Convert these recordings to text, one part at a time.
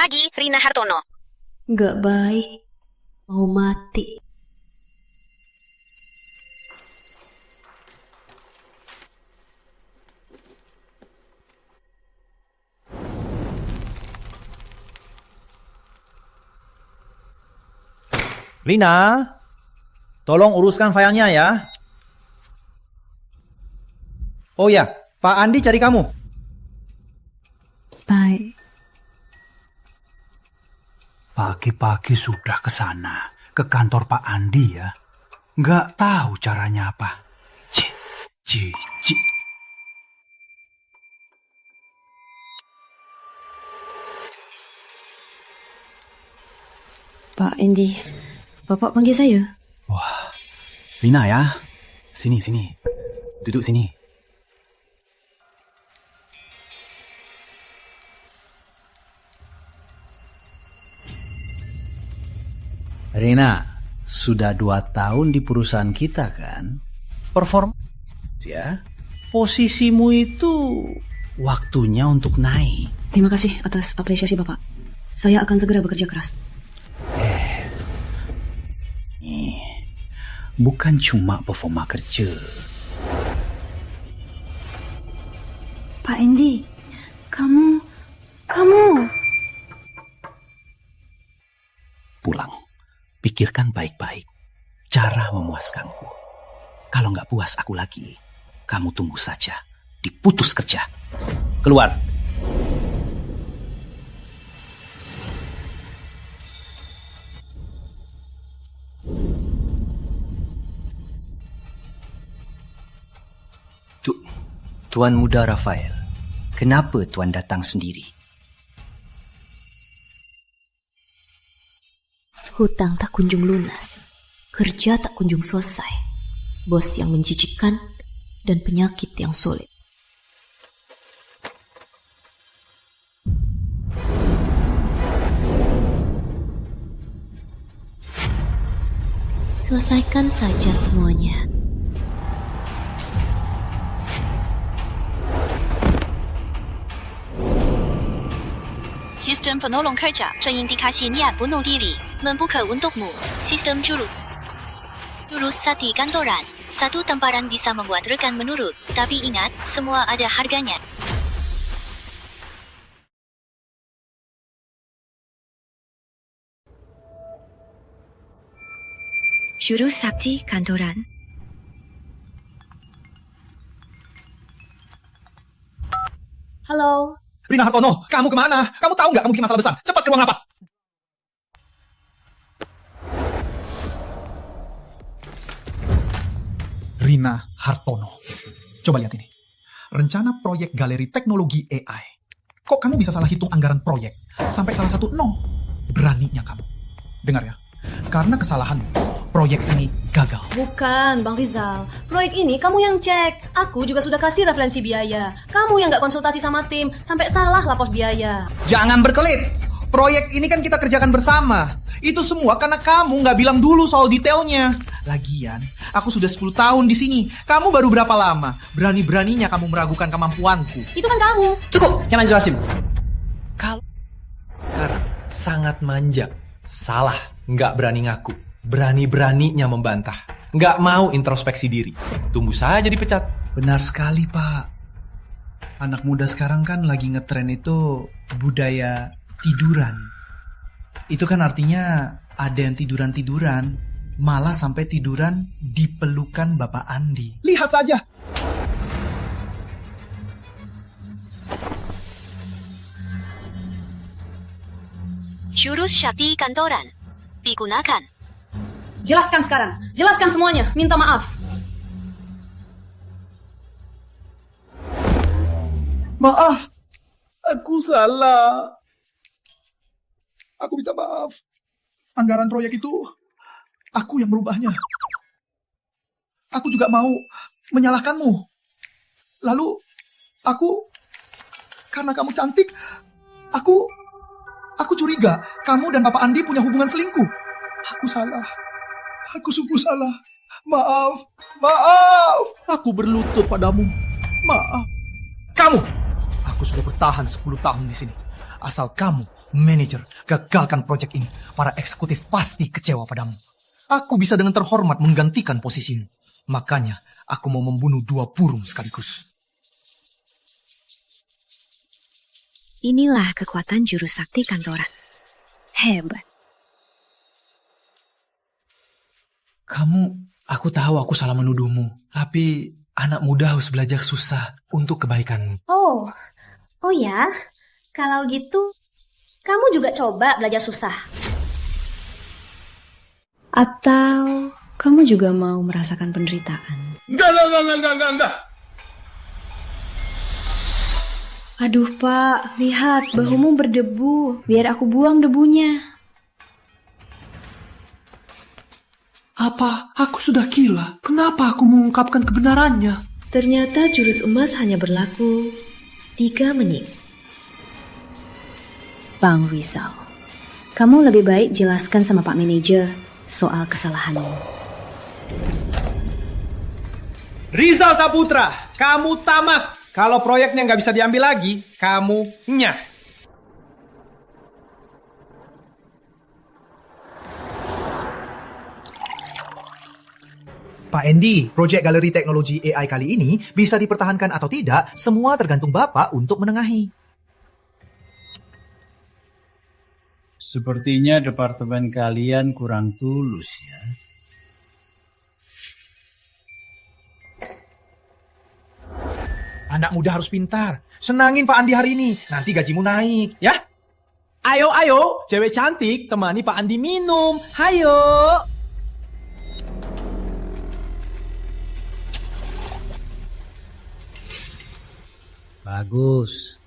lagi Rina Hartono. Nggak baik. Mau mati. Rina, tolong uruskan filenya ya. Oh ya, Pak Andi cari kamu. Baik. Pagi-pagi sudah ke sana, ke kantor Pak Andi ya. Nggak tahu caranya apa. Cicik. Pak Andi, Bapak panggil saya. Wah, Rina ya. Sini. Duduk sini. Rina, sudah 2 tahun di perusahaan kita kan? Perform ya. Posisimu itu waktunya untuk naik. Terima kasih atas apresiasi Bapak. Saya akan segera bekerja keras. Bukan cuma performa kerja. Pak Andi, kamu... Pulang, pikirkan baik-baik cara memuaskanku. Kalau nggak puas aku lagi, kamu tunggu saja, diputus kerja. Keluar. Tuan Muda Rafael, kenapa Tuan datang sendiri? Hutang tak kunjung lunas. Kerja tak kunjung selesai. Bos yang menjijikkan dan penyakit yang sulit. Selesaikan saja semuanya. Sistem penolong kerja terindikasi niat bunuh diri, membuka untukmu. Sistem jurus sati kantoran. Satu tamparan bisa membuat rekan menurut, tapi ingat, semua ada harganya. Jurus sakti kantoran. Halo. Rina Hartono, kamu kemana? Kamu tahu nggak kamu bikin masalah besar? Cepat ke ruang rapat. Rina Hartono. Coba lihat ini. Rencana proyek galeri teknologi AI. Kok kamu bisa salah hitung anggaran proyek? Sampai salah satu nol. Beraninya kamu. Dengar ya. Karena kesalahanmu, proyek ini gagal. Bukan, Bang Rizal. Proyek ini kamu yang cek. Aku juga sudah kasih referensi biaya. Kamu yang nggak konsultasi sama tim, sampai salah lapor biaya. Jangan berkelit. Proyek ini kan kita kerjakan bersama. Itu semua karena kamu nggak bilang dulu soal detailnya. Lagian, aku sudah 10 tahun di sini. Kamu baru berapa lama? Berani-beraninya kamu meragukan kemampuanku. Itu kan kamu. Cukup, jangan jelasin. Kalau sekarang sangat manja. Salah, nggak berani ngaku. Berani-beraninya membantah. Nggak mau introspeksi diri. Tunggu saja dipecat. Benar sekali, Pak. Anak muda sekarang kan lagi ngetren itu budaya tiduran. Itu kan artinya ada yang tiduran-tiduran, malah sampai tiduran di pelukan Bapak Andi. Lihat saja. Jurus sakti kantoran. Digunakan. Jelaskan sekarang. Jelaskan semuanya. Minta maaf. Maaf, aku salah. Aku minta maaf. Anggaran proyek itu, aku yang merubahnya. Aku juga mau menyalahkanmu. Lalu, karena kamu cantik, aku curiga kamu dan Bapak Andi punya hubungan selingkuh. Aku salah. Aku sungguh salah. Maaf. Aku berlutut padamu. Maaf. Kamu! Aku sudah bertahan 10 tahun di sini. Asal kamu Manajer, gagalkan proyek ini. Para eksekutif pasti kecewa padamu. Aku bisa dengan terhormat menggantikan posisimu. Makanya, aku mau membunuh 2 burung sekaligus. Inilah kekuatan jurus sakti kantoran. Hebat. Aku tahu aku salah menuduhmu. Tapi anak muda harus belajar susah untuk kebaikanmu. Oh ya? Kalau gitu, kamu juga coba belajar susah. Atau kamu juga mau merasakan penderitaan? Enggak. Aduh Pak, lihat bahumu berdebu. Biar aku buang debunya. Apa? Aku sudah gila. Kenapa aku mengungkapkan kebenarannya? Ternyata jurus emas hanya berlaku 3 menit. Bang Rizal, kamu lebih baik jelaskan sama Pak Manajer soal kesalahanmu. Rizal Saputra, kamu tamat. Kalau proyeknya nggak bisa diambil lagi, kamu nyah. Pak Andy, proyek Galeri Teknologi AI kali ini bisa dipertahankan atau tidak, semua tergantung Bapak untuk menengahi. Sepertinya departemen kalian kurang tulus ya. Anak muda harus pintar. Senangin Pak Andi hari ini, nanti gajimu naik, ya? Ayo, cewek cantik, temani Pak Andi minum. Hayo. Bagus.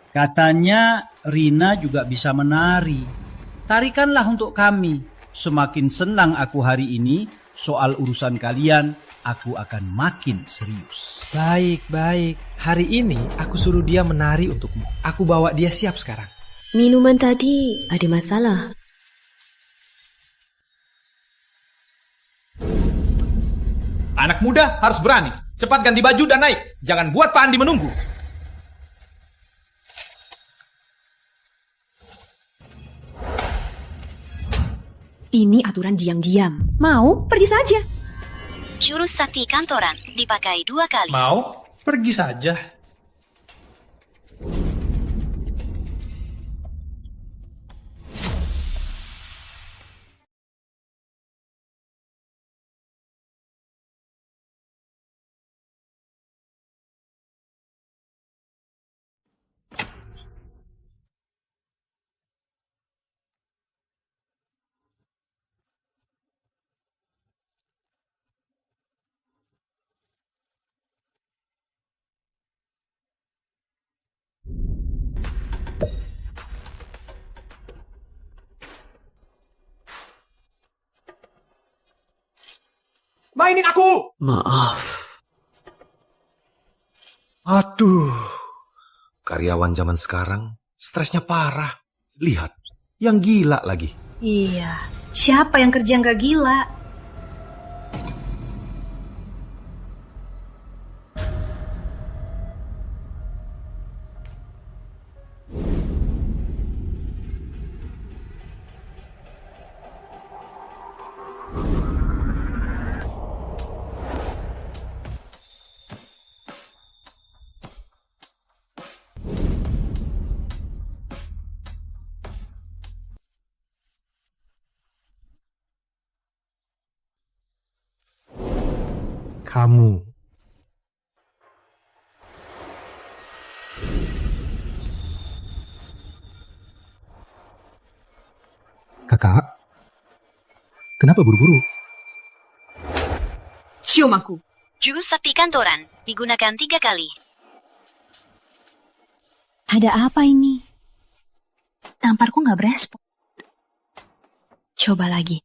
Katanya Rina juga bisa menari. Tarikanlah untuk kami. Semakin senang aku hari ini, soal urusan kalian, aku akan makin serius. Baik. Hari ini aku suruh dia menari untukmu. Aku bawa dia siap sekarang. Minuman tadi ada masalah. Anak muda harus berani. Cepat ganti baju dan naik. Jangan buat Pak Andi menunggu. Ini aturan diam-diam. Mau? Pergi saja. Jurus sakti kantoran dipakai 2 kali. Mau? Pergi saja. Mainin aku! Maaf. Aduh, karyawan zaman sekarang stresnya parah. Lihat, yang gila lagi. Iya, siapa yang kerja nggak gila? Kamu. Kakak, kenapa buru-buru? Cium aku. Jurus sakti kantoran digunakan 3 kali. Ada apa ini? Tamparku nggak berespon. Coba lagi.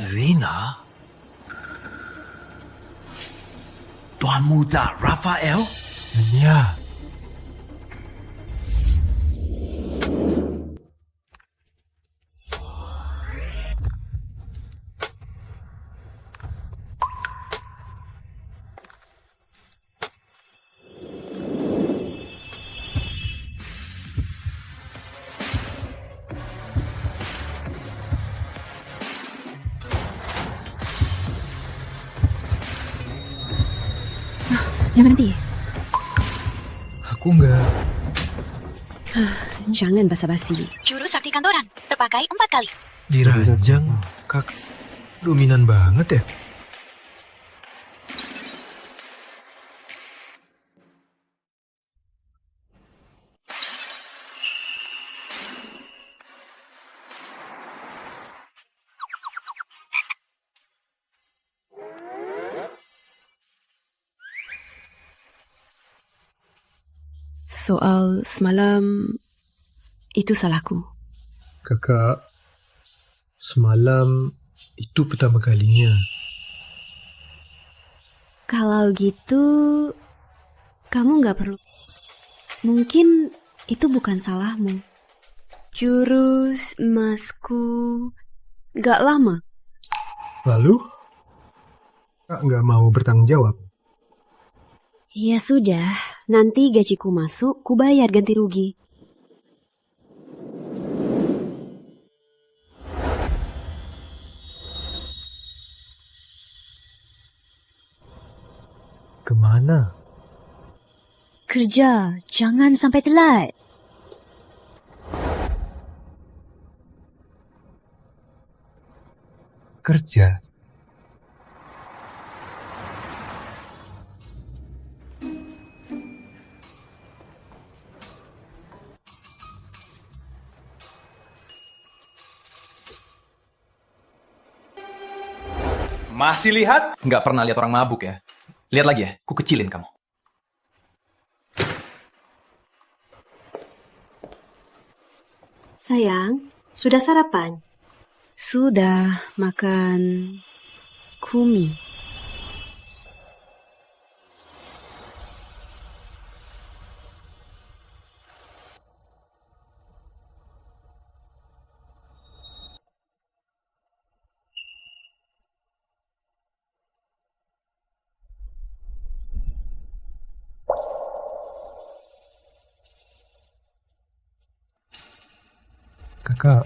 Rina? Tuan muda Rafael? Ya. Jangan nanti. Aku nggak. Jangan basa-basi. Jurus sakti kantoran terpakai 4 kali. Diranjang, Kak. Dominan banget ya. Soal semalam, itu salahku. Kakak, semalam itu pertama kalinya. Kalau gitu, kamu nggak perlu. Mungkin itu bukan salahmu. Jurus emasku nggak lama. Lalu, Kak nggak mau bertanggung jawab. Ya sudah, nanti gajiku masuk, ku bayar ganti rugi. Kemana? Kerja, jangan sampai telat. Kerja. Masih lihat? Nggak pernah lihat orang mabuk ya. Lihat lagi ya, ku kecilin kamu. Sayang, sudah sarapan? Sudah makan kumi. Kakak,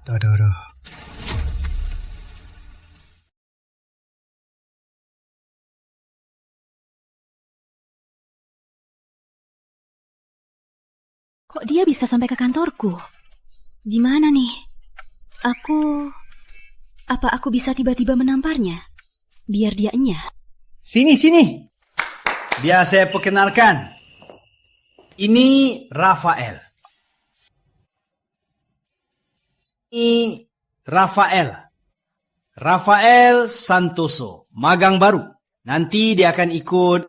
tak ada arah. Kok dia bisa sampai ke kantorku? Gimana nih? Apa aku bisa tiba-tiba menamparnya? Biar dia enyah. Sini. Biar saya perkenalkan. Ini Rafael. Ini Rafael Santoso, magang baru. Nanti dia akan ikut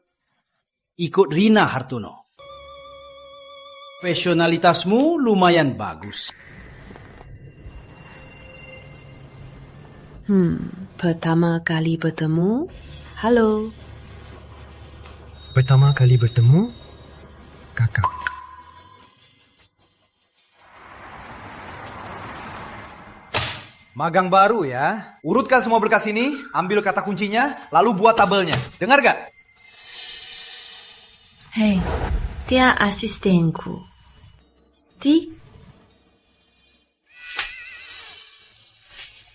Rina Hartono. Profesionalitasmu lumayan bagus. Pertama kali bertemu. Halo. Pertama kali bertemu, kakak. Magang baru ya. Urutkan semua berkas ini, ambil kata kuncinya, lalu buat tabelnya. Dengar gak? Hei, dia asistenku.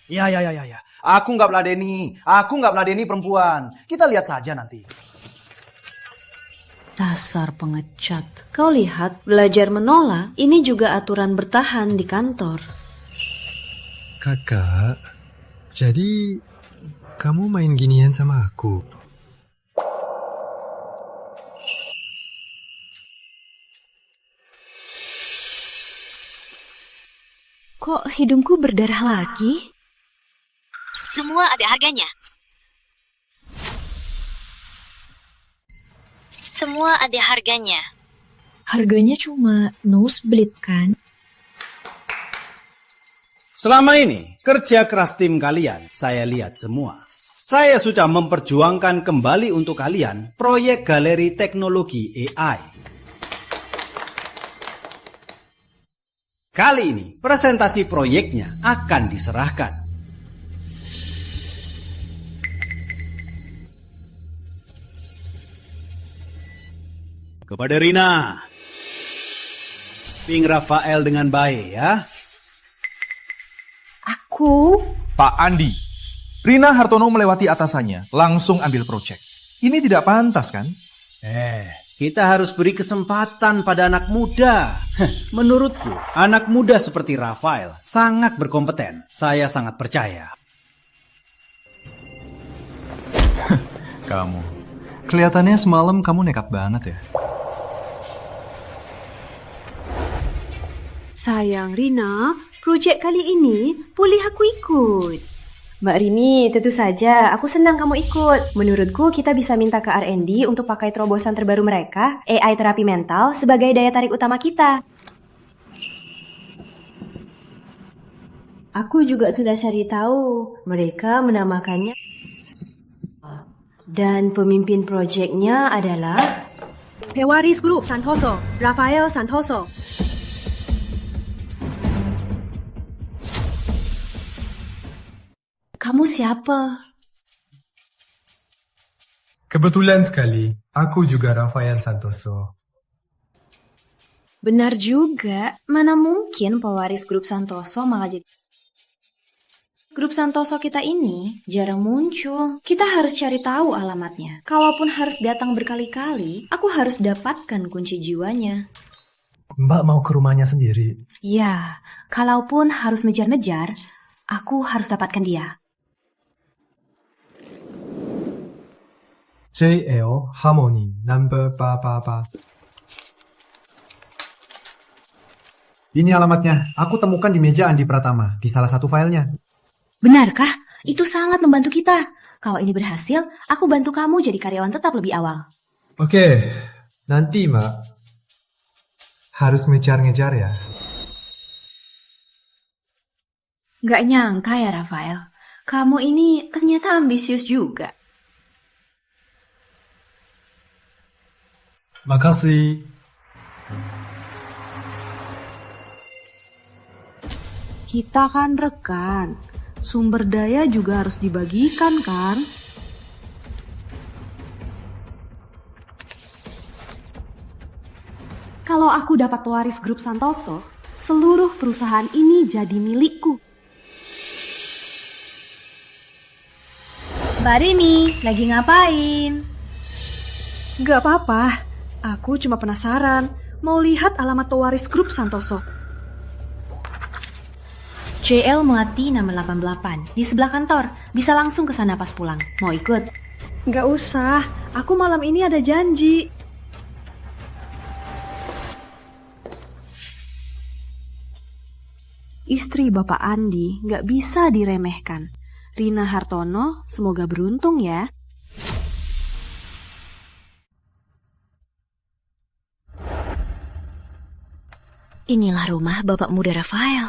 Ya. Aku nggak meladeni perempuan. Kita lihat saja nanti. Dasar pengecut. Kau lihat, belajar menolak, ini juga aturan bertahan di kantor. Kakak, jadi kamu main ginian sama aku? Kok hidungku berdarah lagi? Semua ada harganya. Semua ada harganya. Harganya cuma nosebleed kan? Selama ini, kerja keras tim kalian saya lihat semua. Saya sudah memperjuangkan kembali untuk kalian proyek galeri teknologi AI. Kali ini presentasi proyeknya akan diserahkan. Kepada Rina. Ping Rafael dengan baik ya. Aku? Pak Andi, Rina Hartono melewati atasannya, langsung ambil proyek. Ini tidak pantas kan? Kita harus beri kesempatan pada anak muda. Menurutku, anak muda seperti Rafael sangat berkompeten. Saya sangat percaya. Kamu, kelihatannya semalam kamu nekat banget ya. Sayang Rina, proyek kali ini boleh aku ikut? Mbak Rini, tentu saja. Aku senang kamu ikut. Menurutku kita bisa minta ke R&D untuk pakai terobosan terbaru mereka, AI terapi mental, sebagai daya tarik utama kita. Aku juga sudah cari tahu. Mereka menamakannya. Dan pemimpin proyeknya adalah Pewaris Group Santoso, Rafael Santoso. Kamu siapa? Kebetulan sekali, aku juga Rafael Santoso. Benar juga. Mana mungkin pewaris grup Santoso malah jadi... Grup Santoso kita ini jarang muncul. Kita harus cari tahu alamatnya. Kalaupun harus datang berkali-kali, aku harus dapatkan kunci jiwanya. Mbak mau ke rumahnya sendiri? Ya, kalaupun harus ngejar-ngejar, aku harus dapatkan dia. JL Harmony number 888. Ini alamatnya. Aku temukan di meja Andi Pratama, di salah satu filenya. Benarkah? Itu sangat membantu kita. Kalau ini berhasil, aku bantu kamu jadi karyawan tetap lebih awal. Oke, nanti Mbak. Harus ngejar-ngejar ya. Gak nyangka ya Rafael, kamu ini ternyata ambisius juga. Makasih. Kita kan rekan. Sumber daya juga harus dibagikan kan? Kalau aku dapat pewaris grup Santoso, seluruh perusahaan ini jadi milikku. Mbak Rini, lagi ngapain? Gak apa-apa, aku cuma penasaran. Mau lihat alamat pewaris grup Santoso. JL Melati nomor 88, di sebelah kantor. Bisa langsung ke sana pas pulang. Mau ikut? Gak usah, aku malam ini ada janji. Istri Bapak Andi gak bisa diremehkan. Rina Hartono, semoga beruntung ya. Inilah rumah Bapak Muda Rafael.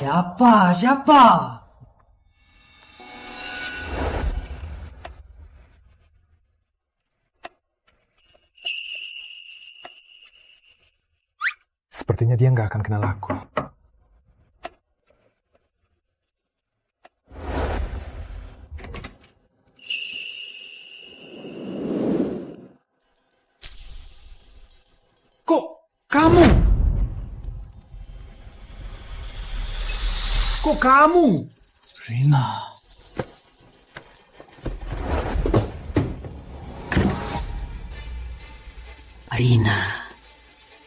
Siapa? Sepertinya dia nggak akan kenal aku. Kok kamu? Rina. Rina,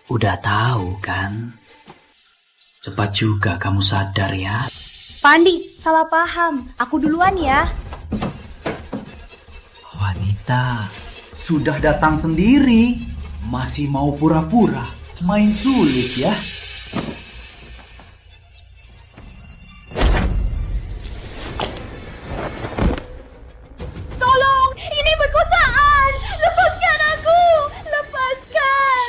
udah tahu kan? Cepat juga kamu sadar ya. Pandi, salah paham. Aku duluan ya. Wanita, sudah datang sendiri. Masih mau pura-pura. Main sulit ya. Tolong, ini perkosaan. Lepaskan aku. Lepaskan.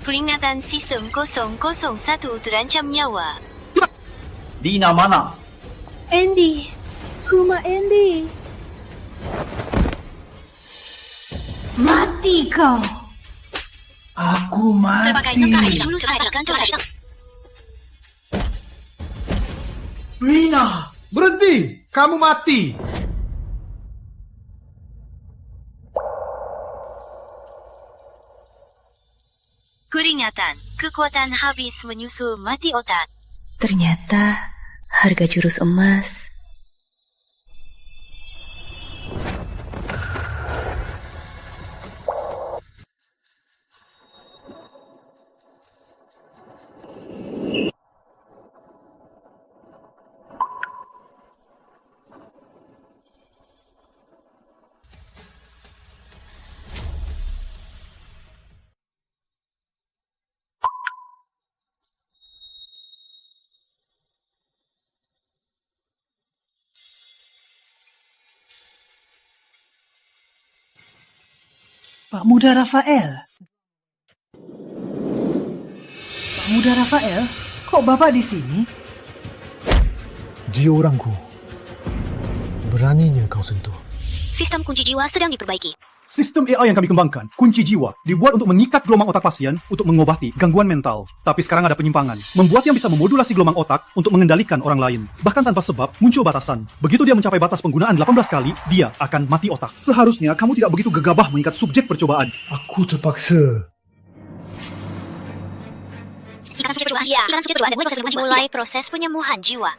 Peringatan Kekuatan sistem 001 terancam nyawa. Dina mana? Andy, rumah Andy. Mati kau. Aku mati. Rina, berhenti! Kamu mati! Keringatan, kekuatan habis menyusul mati otak. Ternyata harga jurus emas. Pak Muda Rafael. Pak Muda Rafael, kok Bapak di sini? Dia orangku. Beraninya kau sentuh. Sistem kunci jiwa sedang diperbaiki. Sistem AI yang kami kembangkan, kunci jiwa, dibuat untuk mengikat gelombang otak pasien untuk mengobati gangguan mental. Tapi sekarang ada penyimpangan. Membuat yang bisa memodulasi gelombang otak untuk mengendalikan orang lain. Bahkan tanpa sebab, muncul batasan. Begitu dia mencapai batas penggunaan 18 kali, dia akan mati otak. Seharusnya kamu tidak begitu gegabah mengikat subjek percobaan. Aku terpaksa. Mulai proses penyembuhan jiwa.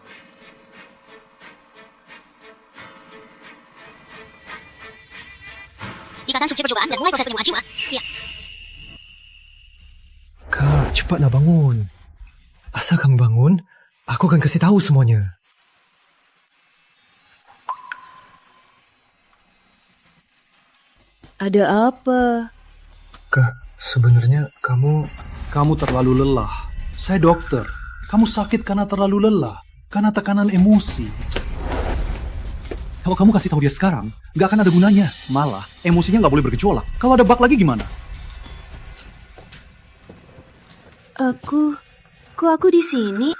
Ikatan subjek percobaan dan mulai proses penyembuhan jiwa. Ya. Kak, cepatlah bangun. Asal kamu bangun, aku akan kasih tahu semuanya. Ada apa? Kak, sebenarnya kamu... Kamu terlalu lelah. Saya dokter. Kamu sakit karena terlalu lelah. Karena tekanan emosi. Kalau kamu kasih tahu dia sekarang, nggak akan ada gunanya. Malah, emosinya nggak boleh bergejolak. Kalau ada bug lagi gimana? Kok aku di sini?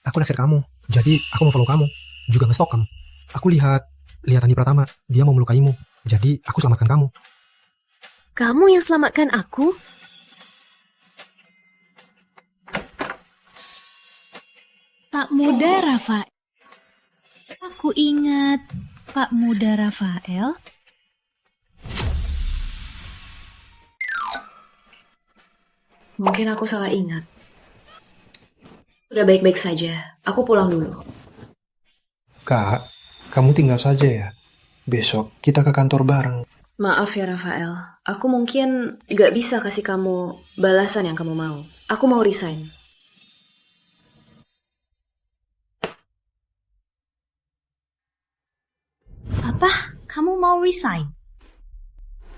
Aku naksir kamu, jadi aku mau follow kamu. Juga nge-stalk kamu. Aku lihat Andi Pratama, dia mau melukaimu. Jadi aku selamatkan kamu. Kamu yang selamatkan aku? Pak Muda Rafael. Aku ingat Pak Muda Rafael. Mungkin aku salah ingat. Udah baik-baik saja. Aku pulang dulu. Kak, kamu tinggal saja ya. Besok kita ke kantor bareng. Maaf ya Rafael. Aku mungkin gak bisa kasih kamu balasan yang kamu mau. Aku mau resign. Apa? Kamu mau resign?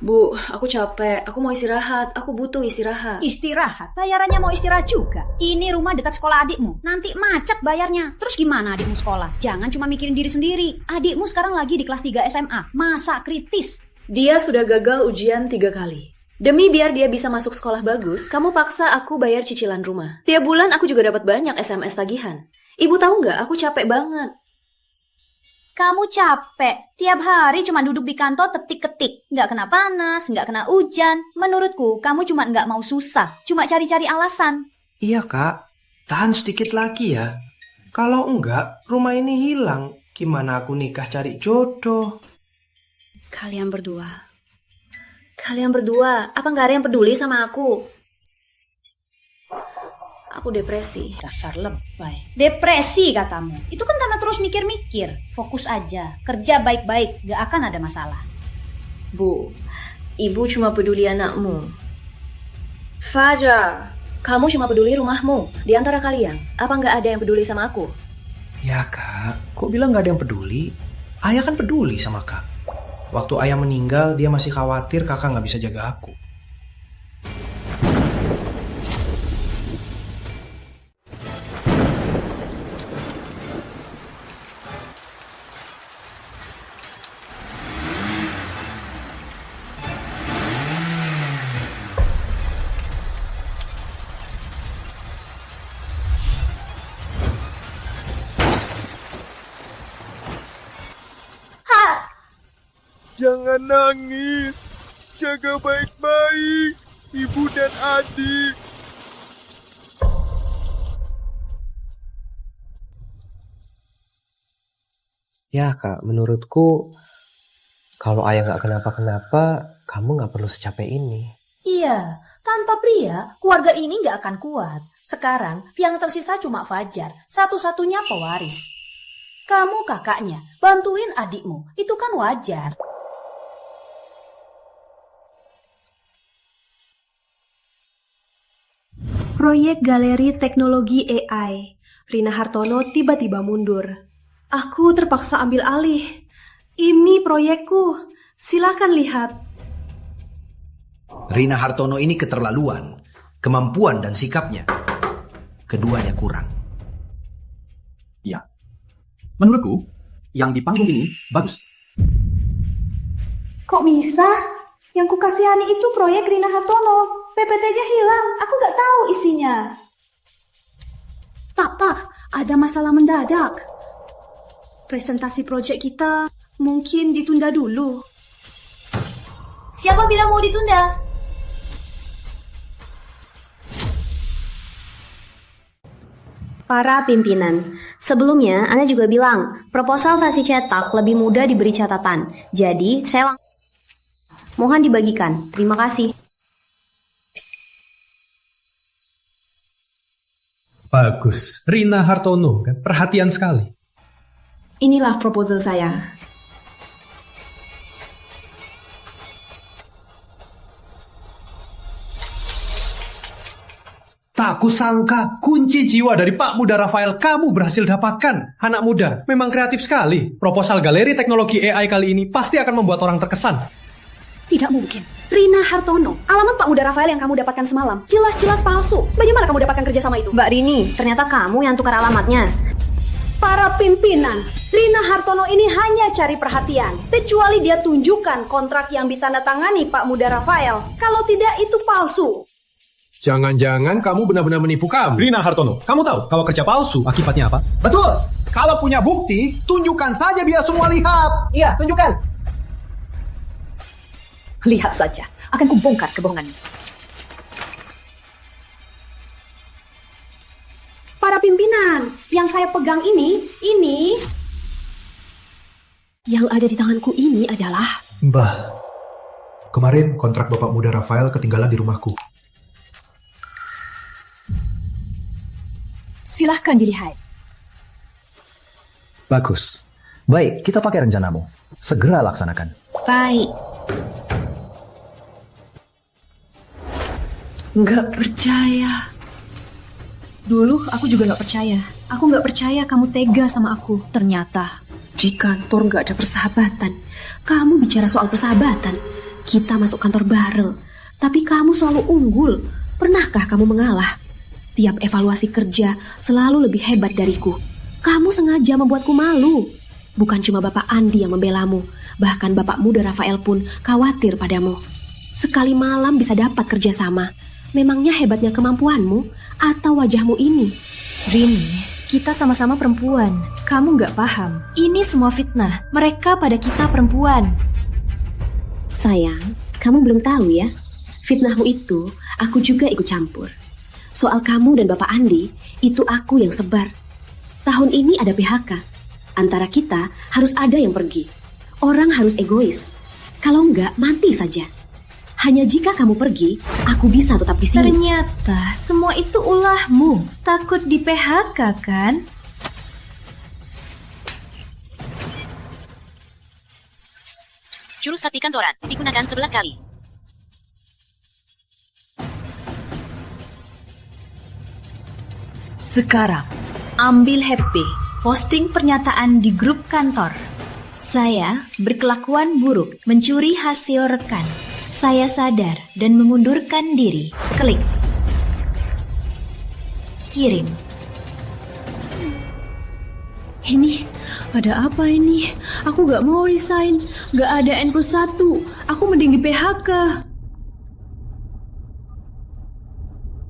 Bu, aku capek. Aku mau istirahat. Aku butuh istirahat. Istirahat? Bayarannya mau istirahat juga. Ini rumah dekat sekolah adikmu. Nanti macet bayarnya. Terus gimana adikmu sekolah? Jangan cuma mikirin diri sendiri. Adikmu sekarang lagi di kelas 3 SMA. Masa kritis. Dia sudah gagal ujian 3 kali. Demi biar dia bisa masuk sekolah bagus, kamu paksa aku bayar cicilan rumah. Tiap bulan aku juga dapat banyak SMS tagihan. Ibu tahu nggak? Aku capek banget. Kamu capek. Tiap hari cuma duduk di kantor ketik-ketik. Nggak kena panas, nggak kena hujan. Menurutku, kamu cuma nggak mau susah. Cuma cari-cari alasan. Iya, Kak. Tahan sedikit lagi ya. Kalau enggak, rumah ini hilang. Gimana aku nikah cari jodoh? Kalian berdua, apa nggak ada yang peduli sama aku? Aku depresi. Dasar lebay. Depresi katamu. Itu kan karena terus mikir-mikir. Fokus aja. Kerja baik-baik. Gak akan ada masalah. Bu, ibu cuma peduli anakmu. Fajar, kamu cuma peduli rumahmu. Di antara kalian, apa nggak ada yang peduli sama aku? Ya, Kak. Kok bilang nggak ada yang peduli? Ayah kan peduli sama Kak. Waktu ayah meninggal, dia masih khawatir kakak nggak bisa jaga aku. Jangan nangis. Jaga baik-baik ibu dan adik. Ya kak, menurutku kalau ayah nggak kenapa-kenapa, kamu nggak perlu secapek ini. Iya, tanpa pria, keluarga ini nggak akan kuat. Sekarang, yang tersisa cuma Fajar, satu-satunya pewaris. Kamu kakaknya, bantuin adikmu, itu kan wajar. Proyek Galeri Teknologi AI. Rina Hartono tiba-tiba mundur. Aku terpaksa ambil alih. Ini proyekku. Silakan lihat. Rina Hartono ini keterlaluan. Kemampuan dan sikapnya, keduanya kurang. Ya, menurutku yang di panggung ini bagus. Kok bisa? Yang kukasihani itu proyek Rina Hartono. PPT-nya hilang. Aku nggak tahu isinya. Pak, ada masalah mendadak. Presentasi proyek kita mungkin ditunda dulu. Siapa bilang mau ditunda? Para pimpinan, sebelumnya Anda juga bilang proposal versi cetak lebih mudah diberi catatan. Jadi, saya mohon dibagikan. Terima kasih. Bagus, Rina Hartono kan perhatian sekali. Inilah proposal saya. Tak kusangka kunci jiwa dari Pak Muda Rafael kamu berhasil dapatkan. Anak muda, memang kreatif sekali. Proposal Galeri Teknologi AI kali ini pasti akan membuat orang terkesan. Tidak mungkin. Rina Hartono, alamat Pak Muda Rafael yang kamu dapatkan semalam jelas-jelas palsu. Bagaimana kamu dapatkan kerjasama itu? Mbak Rini, ternyata kamu yang tukar alamatnya. Para pimpinan, Rina Hartono ini hanya cari perhatian. Kecuali dia tunjukkan kontrak yang ditandatangani Pak Muda Rafael. Kalau tidak, itu palsu. Jangan-jangan kamu benar-benar menipu kami. Rina Hartono, kamu tahu kalau kerja palsu akibatnya apa? Betul. Kalau punya bukti, tunjukkan saja biar semua lihat. Iya, tunjukkan. Lihat saja, akan kubongkar kebohonganmu. Para pimpinan, yang saya pegang ini yang ada di tanganku ini adalah... Mbah, kemarin kontrak Bapak Muda Rafael ketinggalan di rumahku. Silahkan dilihat. Bagus. Baik, kita pakai rencanamu. Segera laksanakan. Baik. Nggak percaya. Dulu aku juga nggak percaya. Aku nggak percaya kamu tega sama aku. Ternyata di kantor nggak ada persahabatan. Kamu bicara soal persahabatan. Kita masuk kantor bareng. Tapi kamu selalu unggul. Pernahkah kamu mengalah? Tiap evaluasi kerja selalu lebih hebat dariku. Kamu sengaja membuatku malu. Bukan cuma Bapak Andi yang membelamu. Bahkan Bapak Muda Rafael pun khawatir padamu. Sekali malam bisa dapat kerjasama. Memangnya hebatnya kemampuanmu atau wajahmu ini? Rini, kita sama-sama perempuan. Kamu nggak paham. Ini semua fitnah. Mereka pada kita perempuan. Sayang, kamu belum tahu ya. Fitnahmu itu aku juga ikut campur. Soal kamu dan Bapak Andi, itu aku yang sebar. Tahun ini ada PHK. Antara kita harus ada yang pergi. Orang harus egois. Kalau enggak, mati saja. Hanya jika kamu pergi, aku bisa tetap di sini. Ternyata semua itu ulahmu. Takut di PHK kan? Jurus sakti kantoran digunakan 11 kali. Sekarang, ambil happy, posting pernyataan di grup kantor. Saya berkelakuan buruk, mencuri hasil rekan. Saya sadar dan mengundurkan diri. Klik. Kirim. Ini, ada apa ini? Aku gak mau resign. Gak ada N+1. Aku mending di PHK.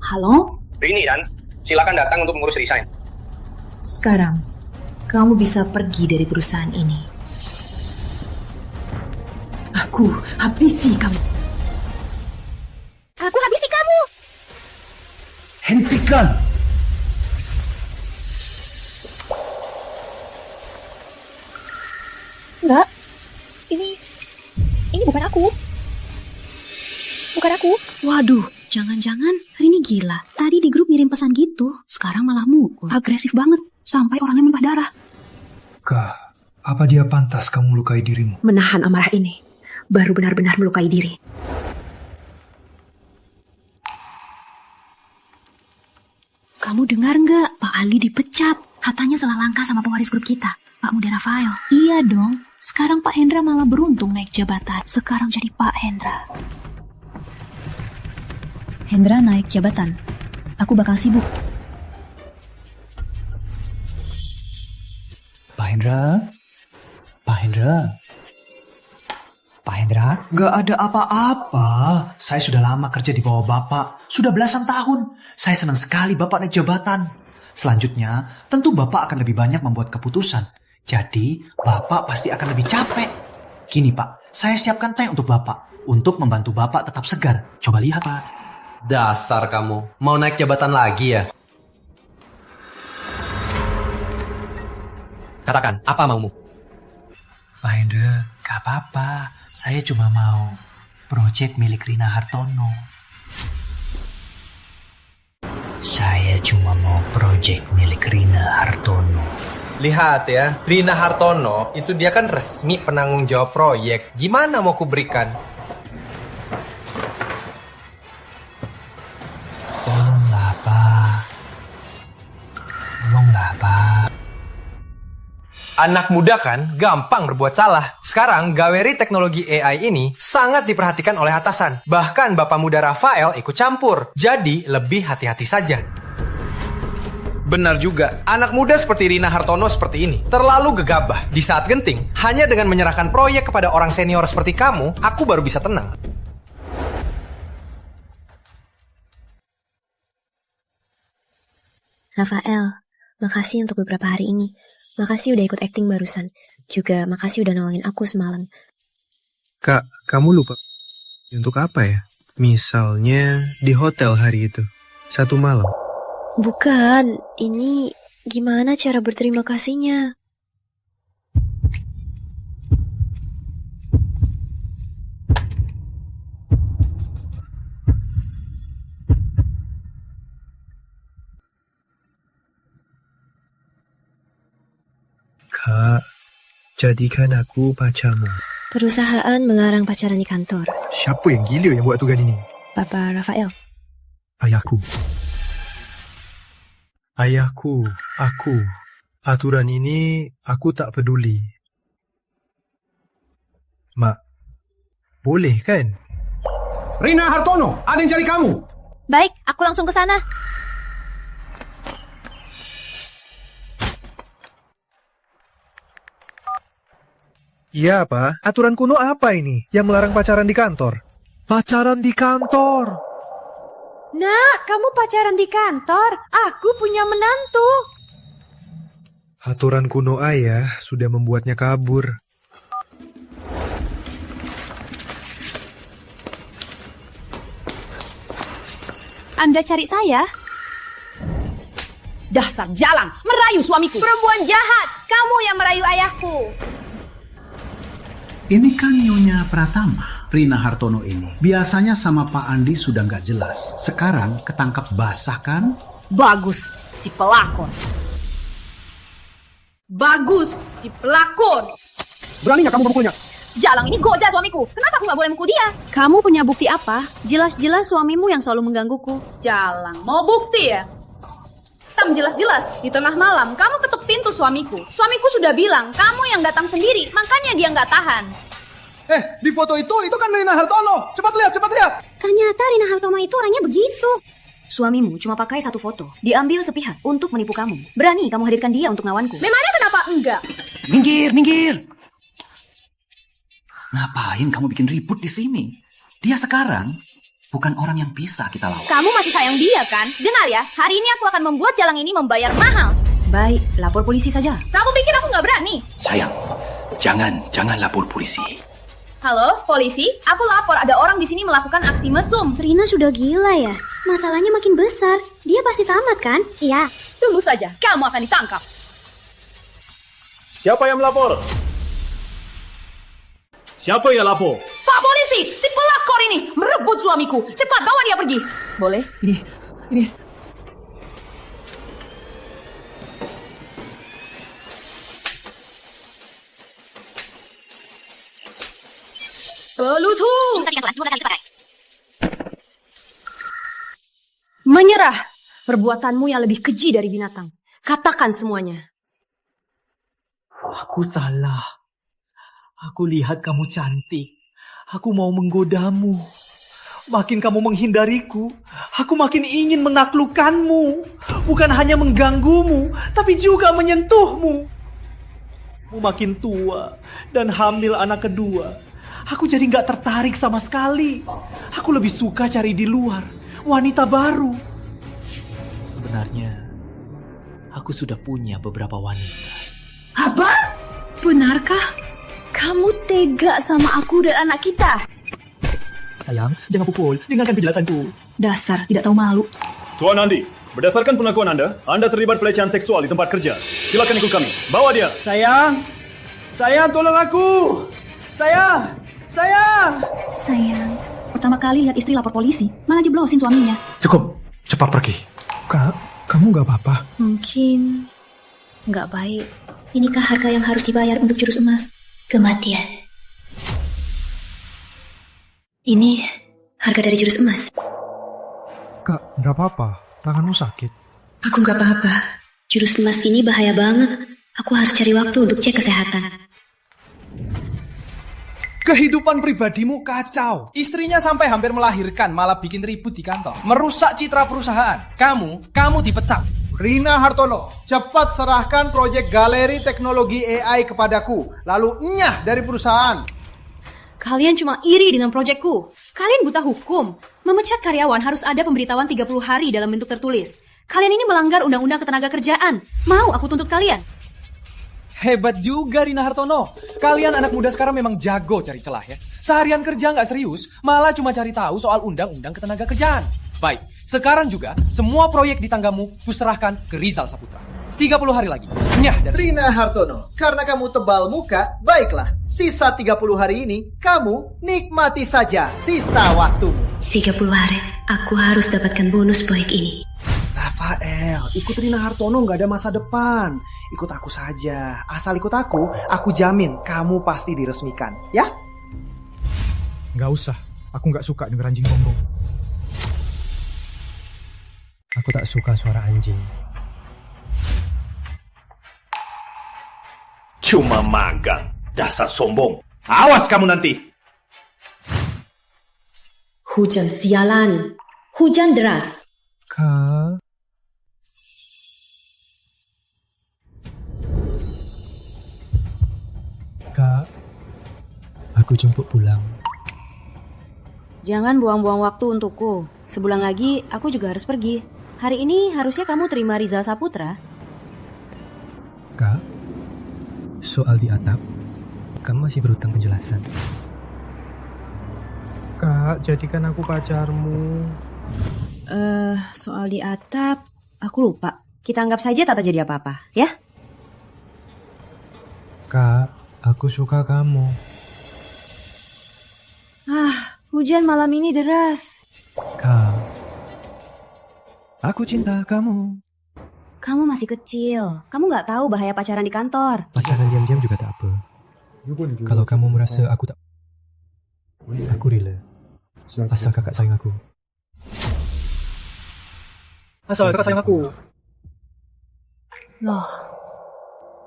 Halo? Rini dan silakan datang untuk mengurus resign. Sekarang, kamu bisa pergi dari perusahaan ini. Aku habisi kamu. Aku habisi kamu. Hentikan! Enggak. Ini bukan aku. Bukan aku. Waduh, jangan-jangan Rini gila. Tadi di grup ngirim pesan gitu, sekarang malah mukul. Agresif banget, sampai orangnya muntah darah. Kak, apa dia pantas kamu melukai dirimu? Menahan amarah ini baru benar-benar melukai diri. Kamu dengar nggak? Pak Ali dipecat. Katanya salah langkah sama pewaris grup kita, Pak Muda Rafael. Iya dong. Sekarang Pak Hendra malah beruntung naik jabatan. Sekarang jadi Pak Hendra. Hendra naik jabatan. Aku bakal sibuk. Pak Hendra? Pak Hendra? Pak Hendra? Gak ada apa-apa. Saya sudah lama kerja di bawah Bapak. Sudah belasan tahun. Saya senang sekali Bapak naik jabatan. Selanjutnya, tentu Bapak akan lebih banyak membuat keputusan. Jadi, Bapak pasti akan lebih capek. Gini Pak, saya siapkan teh untuk Bapak. Untuk membantu Bapak tetap segar. Coba lihat Pak. Dasar kamu, mau naik jabatan lagi ya? Katakan, apa maumu? Pak Hendra, gak apa-apa. Saya cuma mau proyek milik Rina Hartono. Saya cuma mau proyek milik Rina Hartono. Lihat ya, Rina Hartono itu dia kan resmi penanggung jawab proyek. Gimana mau kuberikan? Tolonglah Pak. Tolonglah Pak. Anak muda kan gampang berbuat salah. Sekarang gaweri teknologi AI ini sangat diperhatikan oleh atasan. Bahkan Bapak Muda Rafael ikut campur. Jadi lebih hati-hati saja. Benar juga, anak muda seperti Rina Hartono seperti ini terlalu gegabah. Di saat genting, hanya dengan menyerahkan proyek kepada orang senior seperti kamu, aku baru bisa tenang. Rafael, makasih untuk beberapa hari ini. Makasih udah ikut acting barusan. Juga makasih udah nolongin aku semalam. Kak, kamu lupa untuk apa ya? Misalnya di hotel hari itu, 1 malam. Bukan, ini gimana cara berterima kasihnya? Kak, jadikan aku pacarmu. Perusahaan melarang pacaran di kantor. Siapa yang gila yang buat aturan ini? Papa Rafael. Ayahku. Ayahku, aku. Aturan ini aku tak peduli. Mak, boleh kan? Rina Hartono, ada yang cari kamu. Baik, aku langsung ke sana. Iya, Pak. Aturan kuno apa ini yang melarang pacaran di kantor? Pacaran di kantor? Nak, kamu pacaran di kantor? Aku punya menantu. Aturan kuno ayah sudah membuatnya kabur. Anda cari saya? Dasar jalang, merayu suamiku. Perempuan jahat, kamu yang merayu ayahku. Ini kan Nyonya Pratama, Rina Hartono ini. Biasanya sama Pak Andi sudah nggak jelas. Sekarang ketangkap basah kan? Bagus, si pelakor. Bagus, si pelakor. Beraninya kamu memukulnya? Jalang ini goda suamiku. Kenapa aku nggak boleh mukul dia? Kamu punya bukti apa? Jelas-jelas suamimu yang selalu menggangguku. Jalang, mau bukti ya? Tam jelas-jelas, di tengah malam kamu ketuk pintu suamiku. Suamiku sudah bilang, kamu yang datang sendiri, makanya dia nggak tahan. Di foto itu kan Rina Hartono. Cepat lihat. Ternyata Rina Hartono itu orangnya begitu. Suamimu cuma pakai satu foto, diambil sepihak untuk menipu kamu. Berani kamu hadirkan dia untuk ngawanku. Memangnya kenapa enggak? Minggir. Ngapain kamu bikin ribut di sini? Dia sekarang bukan orang yang bisa kita lawan. Kamu masih sayang dia kan? Dengar ya, hari ini aku akan membuat Jalang ini membayar mahal. Baik, lapor polisi saja. Kamu pikir aku nggak berani? Sayang, jangan lapor polisi. Halo, polisi. Aku lapor ada orang di sini melakukan aksi mesum. Rina sudah gila ya. Masalahnya makin besar. Dia pasti tamat kan? Iya. Tunggu saja, kamu akan ditangkap. Siapa yang melapor? Siapa yang lapor? Pak polisi, si pelakor ini merebut suamiku. Cepat bawa dia pergi. Boleh? Ini. Pelutu. Dua kali dipakai. Menyerah. Perbuatanmu yang lebih keji dari binatang. Katakan semuanya. Aku salah. Aku lihat kamu cantik. Aku mau menggodamu. Makin kamu menghindariku, aku makin ingin menaklukkanmu. Bukan hanya mengganggumu, tapi juga menyentuhmu. Kamu makin tua dan hamil anak kedua. Aku jadi gak tertarik sama sekali. Aku lebih suka cari di luar, wanita baru. Sebenarnya, aku sudah punya beberapa wanita. Apa? Benarkah? Kamu tega sama aku dan anak kita? Sayang, jangan pukul. Dengarkan penjelasanku. Dasar tidak tahu malu. Tuan Andi, berdasarkan pengakuan Anda terlibat pelecehan seksual di tempat kerja. Silakan ikut kami. Bawa dia. Sayang, tolong aku. Sayang. Sayang, pertama kali lihat istri lapor polisi, malah jeblosin suaminya. Cukup, cepat pergi. Kak, kamu gak apa-apa? Mungkin nggak baik. Inikah harga yang harus dibayar untuk jurus emas? Kematian. Ini harga dari jurus emas. Kak, gak apa-apa. Tanganmu sakit. Aku nggak apa-apa. Jurus emas ini bahaya banget. Aku harus cari waktu untuk cek kesehatan. Kehidupan pribadimu kacau. Istrinya sampai hampir melahirkan, malah bikin ribut di kantor. Merusak citra perusahaan. Kamu dipecat. Rina Hartono, cepat serahkan proyek galeri teknologi AI kepadaku. Lalu enyah dari perusahaan. Kalian cuma iri dengan proyekku. Kalian buta hukum. Memecat karyawan harus ada pemberitahuan 30 hari dalam bentuk tertulis. Kalian ini melanggar undang-undang ketenagakerjaan. Mau aku tuntut kalian? Hebat juga Rina Hartono. Kalian anak muda sekarang memang jago cari celah ya. Seharian kerja nggak serius, malah cuma cari tahu soal undang-undang ketenagakerjaan. Baik, sekarang juga semua proyek di tanggamu kuserahkan ke Rizal Saputra. 30 hari lagi. Nyah dari Rina Hartono, karena kamu tebal muka, baiklah. Sisa 30 hari ini, kamu nikmati saja sisa waktumu. 30 hari, aku harus dapatkan bonus proyek ini. Rafael, ikut Rina Hartono nggak ada masa depan. Ikut aku saja. Asal ikut aku jamin kamu pasti diresmikan. Ya? Nggak usah. Aku nggak suka denger anjing gonggong. Aku tak suka suara anjing. Cuma magang. Dasar sombong. Awas kamu nanti. Hujan sialan. Hujan deras. Kak. Kak, aku jemput pulang. Jangan buang-buang waktu untukku. Sebulan lagi aku juga harus pergi. Hari ini harusnya kamu terima Rizal Saputra. Kak, soal di atap, kamu masih berutang penjelasan. Kak, jadikan aku pacarmu. Soal di atap, aku lupa. Kita anggap saja tak terjadi apa-apa, ya? Kak, aku suka kamu. Hujan malam ini deras. Kak, aku cinta kamu. Kamu masih kecil. Kamu nggak tahu bahaya pacaran di kantor. Pacaran diam-diam juga tak apa. Kalau kamu merasa aku tak... Aku rela. Asal kakak sayang aku. Asal kakak sayang aku. Loh,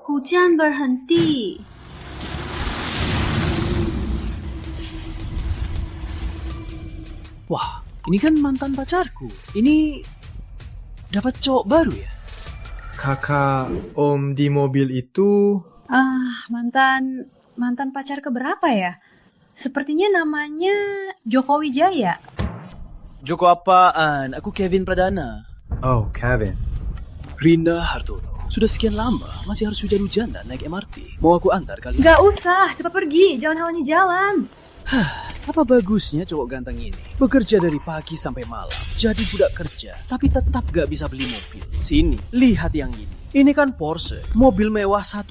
hujan berhenti. Wah, ini kan mantan pacarku. Ini dapat cowok baru ya? Kakak, om di mobil itu... Mantan pacar keberapa ya? Sepertinya namanya Joko Wijaya. Joko apaan? Aku Kevin Pradana. Oh, Kevin. Rina Hartono. Sudah sekian lama, masih harus hujan-hujanan naik MRT. Mau aku antar kali? Gak usah, cepat pergi. Jangan halangi jalan. Apa bagusnya cowok ganteng ini? Bekerja dari pagi sampai malam, jadi budak kerja, tapi tetap gak bisa beli mobil. Sini, lihat yang ini. Ini kan Porsche, mobil mewah 1,8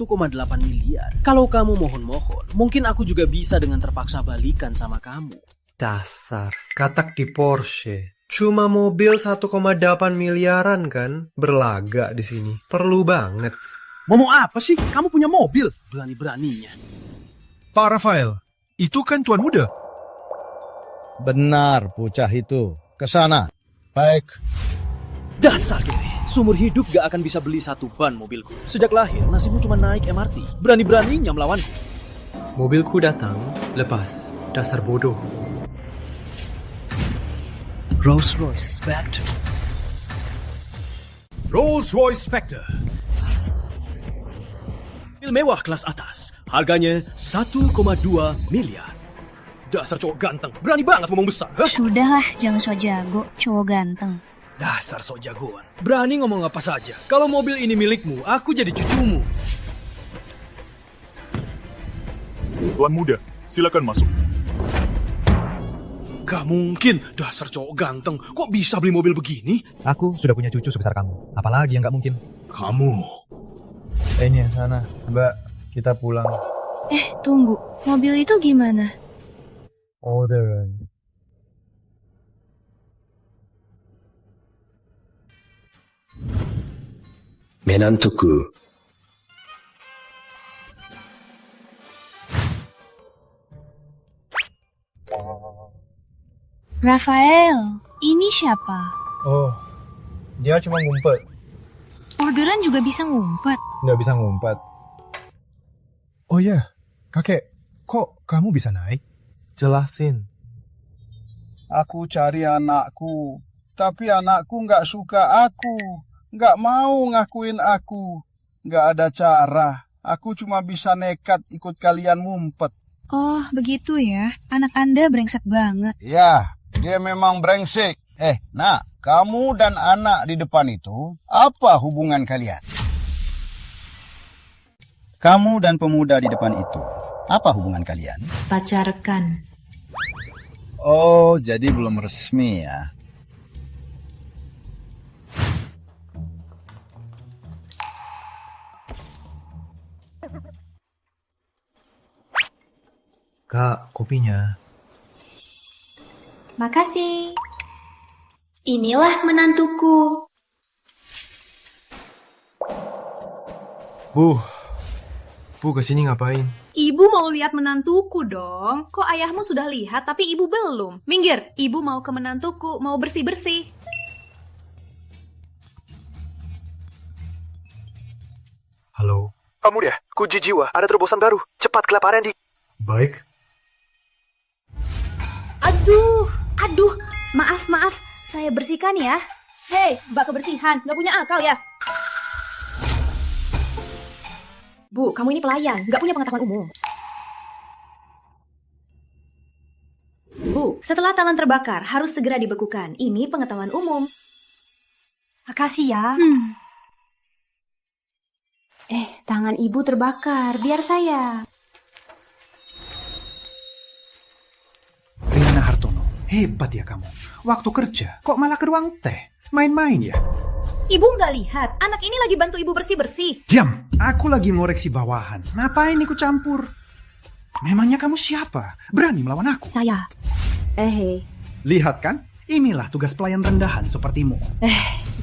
miliar. Kalau kamu mohon-mohon, mungkin aku juga bisa dengan terpaksa balikan sama kamu. Dasar, katak di Porsche. Cuma mobil 1,8 miliaran kan? Berlaga di sini. Perlu banget. Ngomong apa sih? Kamu punya mobil? Berani-beraninya. Pak Rafael, itu kan tuan muda. Benar, bocah itu. Kesana. Baik. Dasar Gere, seumur hidup gak akan bisa beli satu ban mobilku. Sejak lahir, nasibmu cuma naik MRT. Berani-beraninya melawanku. Mobilku datang, lepas. Dasar bodoh. Rolls-Royce Spectre. Rolls-Royce Spectre. Mobil mewah kelas atas. Harganya 1,2 miliar. Dasar cowok ganteng. Berani banget ngomong besar. Hah? Sudahlah, jangan sok jago, cowok ganteng. Dasar sok jagoan. Berani ngomong apa saja. Kalau mobil ini milikmu, aku jadi cucumu. Tuan muda, silakan masuk. Gak mungkin, dasar cowok ganteng. Kok bisa beli mobil begini? Aku sudah punya cucu sebesar kamu. Apalagi yang gak mungkin? Kamu. Ini yang sana. Mbak, kita pulang. Tunggu, mobil itu gimana? Orderan. Menantuku. Rafael, ini siapa? Oh, dia cuma ngumpet. Orderan juga bisa ngumpet. Nggak bisa ngumpet. Oh ya, kakek, kok kamu bisa naik? Jelasin. Aku cari anakku, tapi anakku nggak suka aku, nggak mau ngakuin aku. Nggak ada cara, aku cuma bisa nekat ikut kalian ngumpet. Oh, begitu ya. Anak Anda brengsek banget. Ya, dia memang brengsek. Nak, kamu dan anak di depan itu, apa hubungan kalian? Kamu dan pemuda di depan itu, apa hubungan kalian? Pacarkan. Oh, jadi belum resmi ya? Kak, kopinya. Makasih. Inilah menantuku. Bu kesini ngapain? Ibu mau lihat menantuku dong. Kok ayahmu sudah lihat tapi ibu belum? Minggir, ibu mau ke menantuku, mau bersih-bersih. Halo. Kamu deh, kunci jiwa. Ada terobosan baru. Cepat ke lapangan, Randy. Baik. Aduh, maaf. Saya bersihkan ya. Hei, mbak kebersihan, nggak punya akal ya? Bu, kamu ini pelayan, nggak punya pengetahuan umum. Bu, setelah tangan terbakar, harus segera dibekukan. Ini pengetahuan umum. Makasih ya. Tangan ibu terbakar, biar saya. Rina Hartono, hebat ya kamu. Waktu kerja, kok malah ke ruang teh? Main-main ya? Ibu nggak lihat, anak ini lagi bantu ibu bersih-bersih. Diam, aku lagi ngoreksi bawahan. Ngapain ikut campur? Memangnya kamu siapa? Berani melawan aku? Saya. Lihat kan? Inilah tugas pelayan rendahan sepertimu.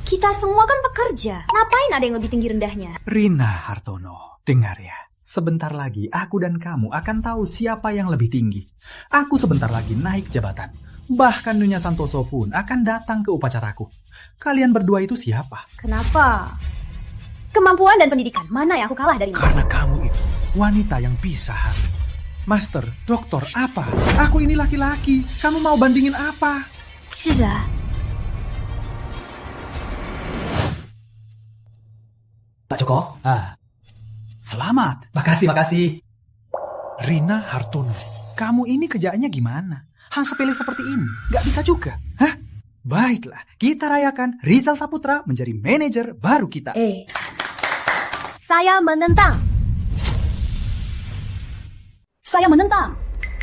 Kita semua kan pekerja. Ngapain ada yang lebih tinggi rendahnya? Rina Hartono, dengar ya. Sebentar lagi aku dan kamu akan tahu siapa yang lebih tinggi. Aku sebentar lagi naik jabatan. Bahkan Nyonya Santoso pun akan datang ke upacaraku. Kalian berdua itu siapa? Kenapa? Kemampuan dan pendidikan, mana yang aku kalah darimu? Karena kamu itu wanita yang bisa hamil. Master, doktor, apa? Aku ini laki-laki. Kamu mau bandingin apa? Pak Joko? Selamat. Makasih. Rina Hartono, kamu ini kerjaannya gimana? Hal sepele seperti ini, gak bisa juga. Hah? Baiklah, kita rayakan Rizal Saputra menjadi manajer baru kita. Saya menentang.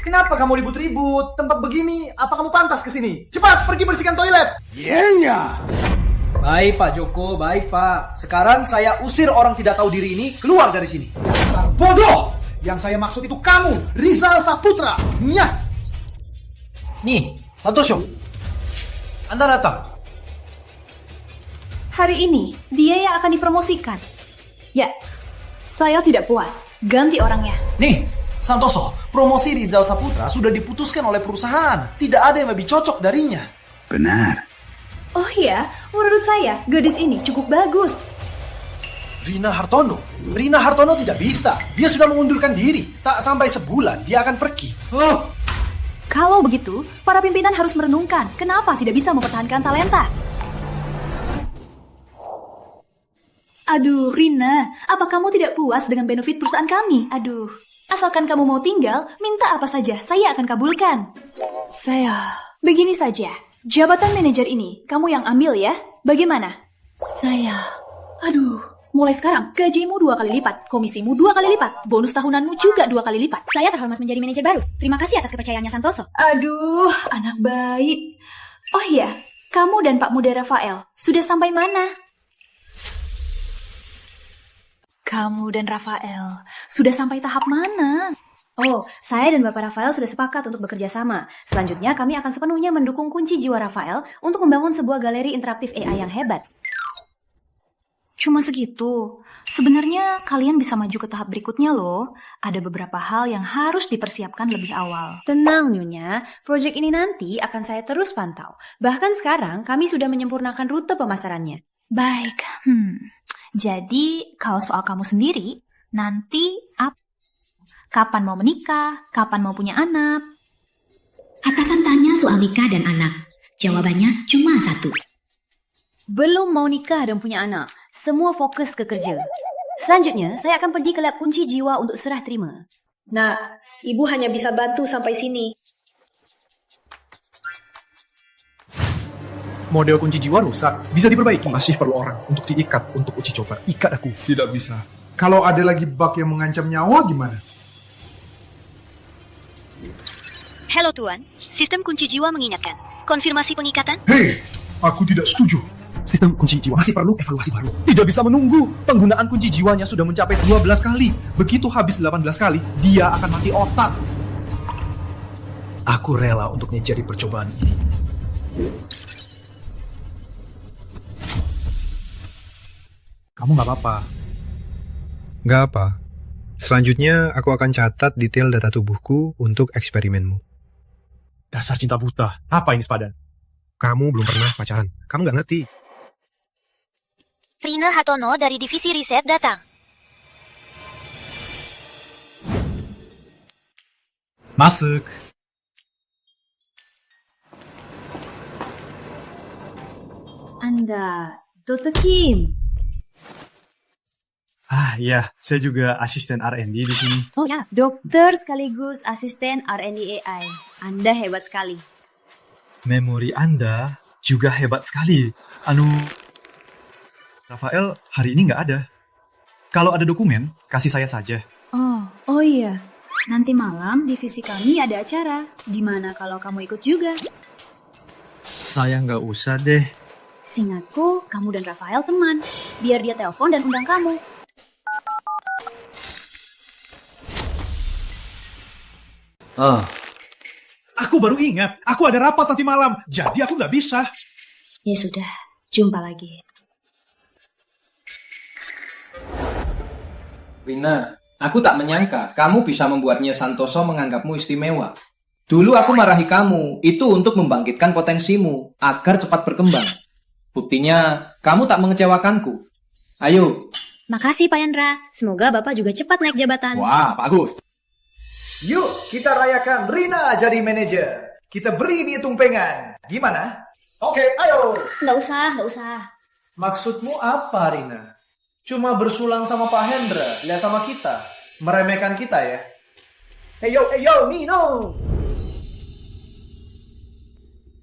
Kenapa kamu ribut-ribut? Tempat begini, apa kamu pantas ke sini? Cepat, pergi bersihkan toilet. Iya. Baik Pak Joko, baik Pak. Sekarang saya usir orang tidak tahu diri ini keluar dari sini. Dasar bodoh! Yang saya maksud itu kamu, Rizal Saputra. Nyah. Nih, Santoso. Anda datang. Hari ini, dia yang akan dipromosikan. Ya, saya tidak puas. Ganti orangnya. Nih, Santoso, promosi Rizal Saputra sudah diputuskan oleh perusahaan. Tidak ada yang lebih cocok darinya. Benar. Oh iya, menurut saya, gadis ini cukup bagus. Rina Hartono tidak bisa. Dia sudah mengundurkan diri. Tak sampai sebulan, dia akan pergi. Kalau begitu, para pimpinan harus merenungkan kenapa tidak bisa mempertahankan talenta. Aduh, Rina, apa kamu tidak puas dengan benefit perusahaan kami? Aduh, asalkan kamu mau tinggal, minta apa saja, saya akan kabulkan. Begini saja, jabatan manajer ini kamu yang ambil ya. Bagaimana? Mulai sekarang, gajimu 2 kali lipat, komisimu 2 kali lipat, bonus tahunanmu juga 2 kali lipat. Saya terhormat menjadi manajer baru. Terima kasih atas kepercayaannya Santoso. Aduh, anak baik. Oh iya, kamu dan Pak Muda Rafael sudah sampai mana? Kamu dan Rafael sudah sampai tahap mana? Oh, saya dan Bapak Rafael sudah sepakat untuk bekerja sama. Selanjutnya kami akan sepenuhnya mendukung kunci jiwa Rafael untuk membangun sebuah galeri interaktif AI yang hebat. Cuma segitu. Sebenarnya kalian bisa maju ke tahap berikutnya loh. Ada beberapa hal yang harus dipersiapkan lebih awal. Tenang Nyonya, proyek ini nanti akan saya terus pantau. Bahkan sekarang kami sudah menyempurnakan rute pemasarannya. Baik, jadi kalau soal kamu sendiri, nanti kapan mau menikah, kapan mau punya anak? Atasan tanya soal nikah dan anak. Jawabannya cuma satu. Belum mau nikah dan punya anak. Semua fokus ke kerja. Selanjutnya, saya akan pergi ke lab kunci jiwa untuk serah terima. Nah, ibu hanya bisa bantu sampai sini. Model kunci jiwa rusak, bisa diperbaiki. Masih perlu orang untuk diikat untuk uji coba. Ikat aku. Tidak bisa. Kalau ada lagi bug yang mengancam nyawa gimana? Halo Tuan, sistem kunci jiwa mengingatkan. Konfirmasi pengikatan? Hei, aku tidak setuju. Sistem kunci jiwa masih perlu evaluasi baru. Tidak bisa menunggu. Penggunaan kunci jiwanya sudah mencapai 12 kali. Begitu habis 18 kali, dia akan mati otak. Aku rela untuk menjadi percobaan ini. Kamu nggak apa-apa. Nggak apa. Selanjutnya, aku akan catat detail data tubuhku untuk eksperimenmu. Dasar cinta buta. Apa ini sepadan? Kamu belum pernah pacaran. Kamu nggak ngerti. Rina Hartono dari divisi riset datang. Masuk. Anda, Dr. Kim. Ya, saya juga asisten R&D di sini. Oh ya, dokter sekaligus asisten R&D AI. Anda hebat sekali. Memori Anda juga hebat sekali. Rafael hari ini nggak ada. Kalau ada dokumen, kasih saya saja. Oh iya. Nanti malam divisi kami ada acara. Gimana kalau kamu ikut juga? Saya nggak usah deh. Seingatku, kamu dan Rafael teman. Biar dia telepon dan undang kamu. Aku baru ingat, aku ada rapat nanti malam, jadi aku nggak bisa. Ya sudah, jumpa lagi. Rina, aku tak menyangka kamu bisa membuatnya Santoso menganggapmu istimewa. Dulu aku marahi kamu, itu untuk membangkitkan potensimu, agar cepat berkembang. Buktinya, kamu tak mengecewakanku. Ayo. Makasih Pak Hendra, semoga Bapak juga cepat naik jabatan. Wah, bagus. Yuk, kita rayakan Rina jadi manajer. Kita beri dia tumpengan. Gimana? Oke, ayo. Nggak usah. Maksudmu apa, Rina? Cuma bersulang sama Pak Hendra, lihat sama kita. Meremehkan kita ya? Hey yo, Nino.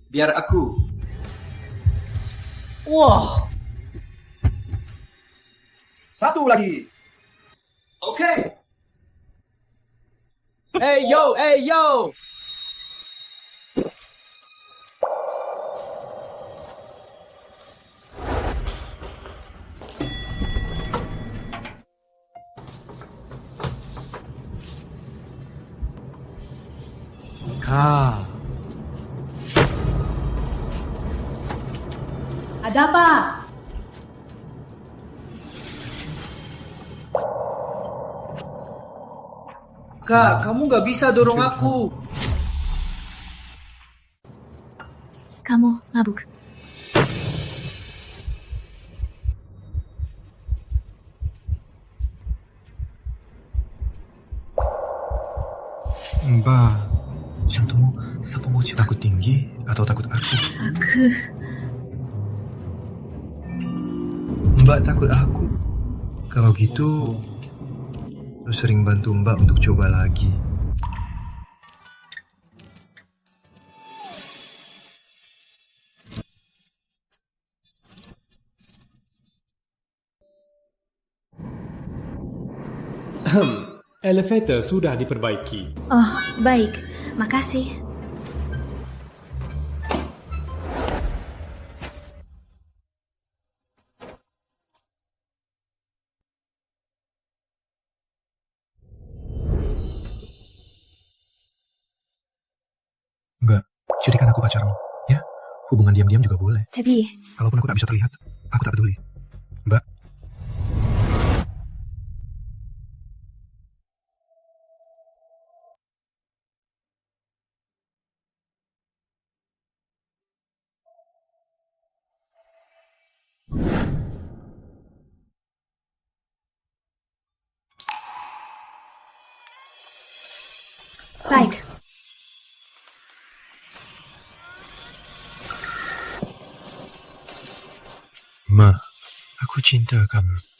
Biar aku. Wah. Satu lagi. Oke. Hey yo! Ada apa? Kak, kamu nggak bisa dorong aku. Kamu mabuk. Mbak, jantungmu siapa mau takut tinggi atau takut aku? Mbak takut aku. Kalau gitu, lu sering bantu Mbak untuk coba lagi. Elevator sudah diperbaiki. Oh, baik. Makasih. Mbak, jadikan aku pacarmu, ya? Hubungan diam-diam juga boleh. Tapi, kalaupun aku tak bisa terlihat, aku tak peduli. Mbak. baik. Ma, aku cinta kamu.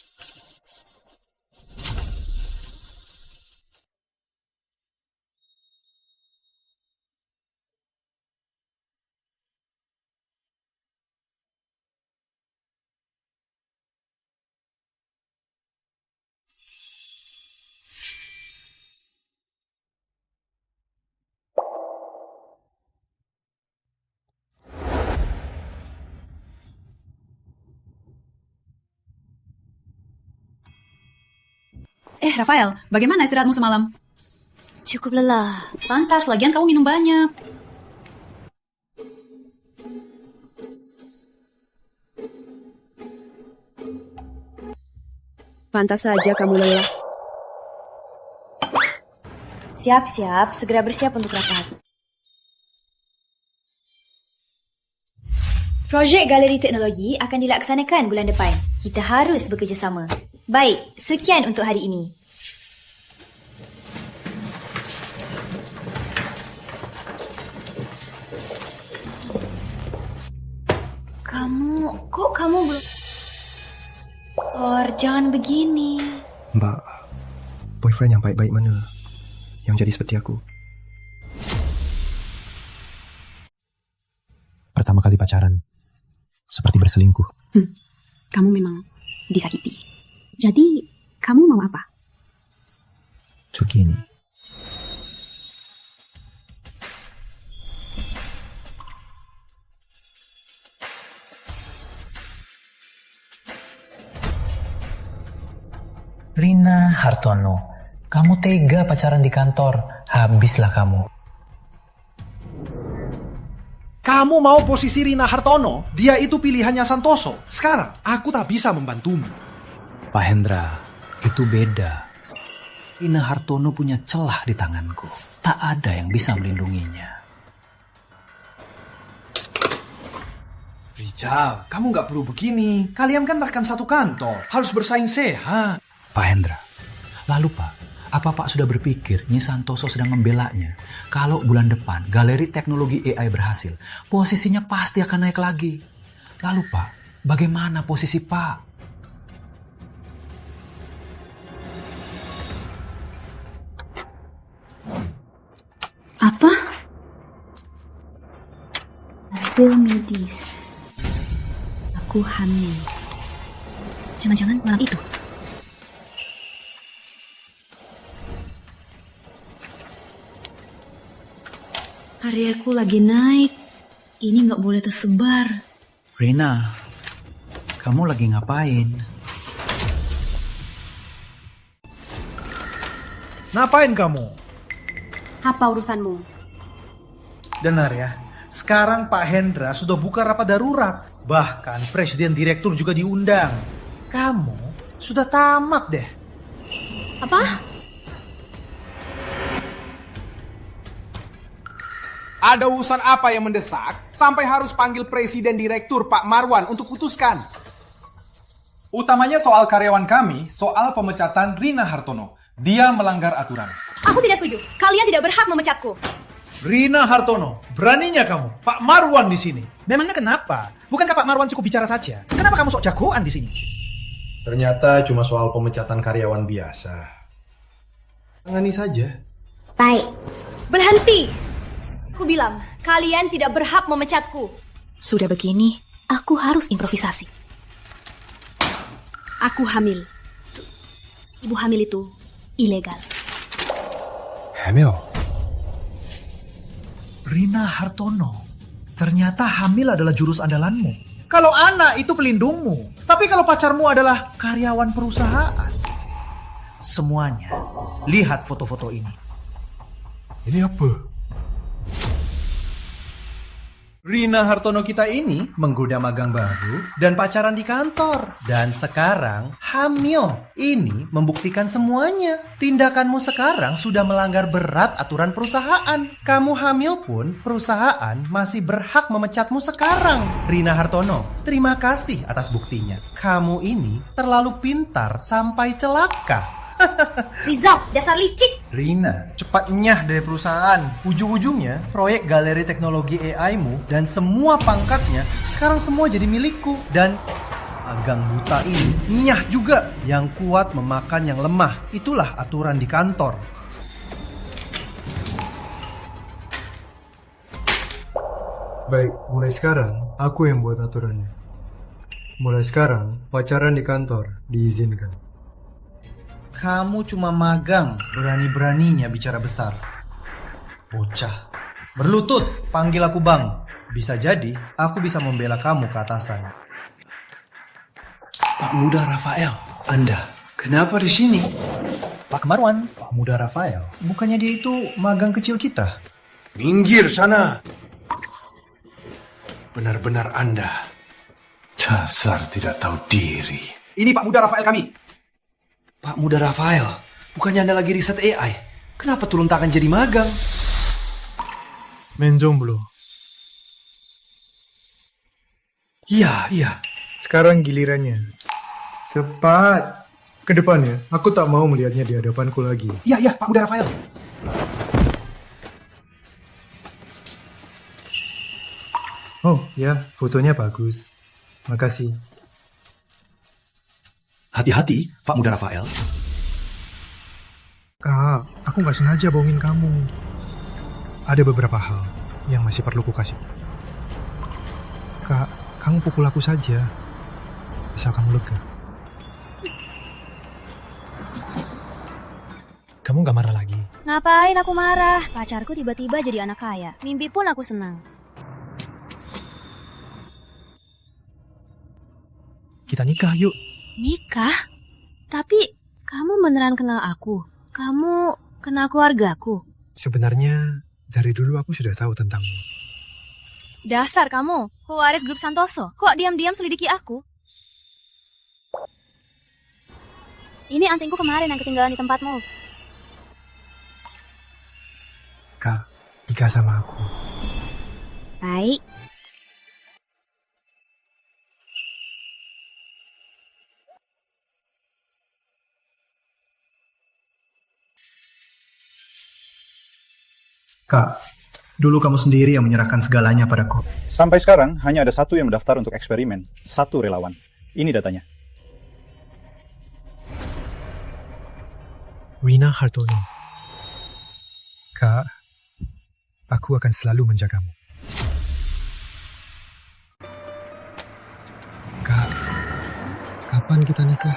Rafael, bagaimana istirahatmu semalam? Cukup lelah. Pantas, lagian kamu minum banyak. Pantas saja kamu lelah. Siap-siap, segera bersiap untuk rapat. Projek Galeri Teknologi akan dilaksanakan bulan depan. Kita harus bekerjasama. Baik, sekian untuk hari ini. Kok kamu belum... jangan begini. Mbak, boyfriend yang baik-baik mana? Yang jadi seperti aku. Pertama kali pacaran, seperti berselingkuh. Kamu memang disakiti. Jadi, kamu mau apa? Begini. Rina Hartono, kamu tega pacaran di kantor. Habislah kamu. Kamu mau posisi Rina Hartono? Dia itu pilihannya Santoso. Sekarang, aku tak bisa membantumu. Pak Hendra, itu beda. Rina Hartono punya celah di tanganku. Tak ada yang bisa melindunginya. Rijal, kamu nggak perlu begini. Kalian kan rekan satu kantor. Harus bersaing sehat. Pak Hendra, lalu Pak, apa Pak sudah berpikir Nyi Santoso sedang membelanya? Kalau bulan depan Galeri Teknologi AI berhasil, posisinya pasti akan naik lagi. Lalu Pak, bagaimana posisi Pak? Apa? Hasil medis. Aku hamil. Jangan-jangan malam itu. Karirku lagi naik. Ini nggak boleh tersebar. Rina, kamu lagi ngapain? Ngapain kamu? Apa urusanmu? Dengar ya, sekarang Pak Hendra sudah buka rapat darurat. Bahkan Presiden Direktur juga diundang. Kamu sudah tamat deh. Apa? Ada urusan apa yang mendesak sampai harus panggil Presiden Direktur Pak Marwan untuk putuskan? Utamanya soal karyawan kami, soal pemecatan Rina Hartono. Dia melanggar aturan. Aku tidak setuju. Kalian tidak berhak memecatku. Rina Hartono, beraninya kamu, Pak Marwan di sini. Memangnya kenapa? Bukankah Pak Marwan cukup bicara saja? Kenapa kamu sok jagoan di sini? Ternyata cuma soal pemecatan karyawan biasa. Tangani saja. Baik. Berhenti. Aku bilang, kalian tidak berhak memecatku. Sudah begini, aku harus improvisasi. Aku hamil. Ibu hamil itu ilegal. Hamil? Rina Hartono, ternyata hamil adalah jurus andalanmu. Kalau anak itu pelindungmu. Tapi kalau pacarmu adalah karyawan perusahaan. Semuanya, lihat foto-foto ini. Ini apa? Rina Hartono kita ini menggoda magang baru dan pacaran di kantor. Dan sekarang hamil. Ini membuktikan semuanya. Tindakanmu sekarang sudah melanggar berat aturan perusahaan. Kamu hamil pun perusahaan masih berhak memecatmu sekarang. Rina Hartono, terima kasih atas buktinya. Kamu ini terlalu pintar sampai celaka. Rizal, dasar licik. Rina, cepat nyah dari perusahaan. Ujung-ujungnya, proyek galeri teknologi AI-mu dan semua pangkatnya sekarang semua jadi milikku. Dan magang buta ini nyah juga. Yang kuat memakan yang lemah. Itulah aturan di kantor. Baik, mulai sekarang aku yang buat aturannya. Mulai sekarang, pacaran di kantor diizinkan. Kamu cuma magang, berani-beraninya bicara besar. Bocah. Berlutut, panggil aku bang. Bisa jadi, aku bisa membela kamu ke atasan. Pak Muda Rafael, Anda kenapa di sini? Pak Marwan, Pak Muda Rafael. Bukannya dia itu magang kecil kita? Minggir sana. Benar-benar Anda dasar tidak tahu diri. Ini Pak Muda Rafael kami. Pak Muda Rafael, bukannya Anda lagi riset AI? Kenapa turun tangan jadi magang? Main jomblo. Iya. Sekarang gilirannya. Cepat. Kedepannya, aku tak mau melihatnya di hadapanku lagi. Iya, Pak Muda Rafael. Oh, ya, fotonya bagus. Makasih. Hati-hati, Pak Muda Rafael. Kak, aku nggak sengaja bohongin kamu. Ada beberapa hal yang masih perlu ku kasih. Kak, kamu pukul aku saja. Asal kamu lega. Kamu nggak marah lagi? Ngapain aku marah? Pacarku tiba-tiba jadi anak kaya. Mimpi pun aku senang. Kita nikah yuk. Nikah? Tapi kamu beneran kenal aku? Kamu kenal keluargaku? Sebenarnya dari dulu aku sudah tahu tentangmu. Dasar kamu, pewaris grup Santoso. Kok diam-diam selidiki aku? Ini antingku kemarin yang ketinggalan di tempatmu. Kak, nikah sama aku. Baik. Kak, dulu kamu sendiri yang menyerahkan segalanya padaku. Sampai sekarang hanya ada satu yang mendaftar untuk eksperimen. 1 relawan. Ini datanya. Rina Hartono. Kak, aku akan selalu menjagamu. Kak, kapan kita nikah?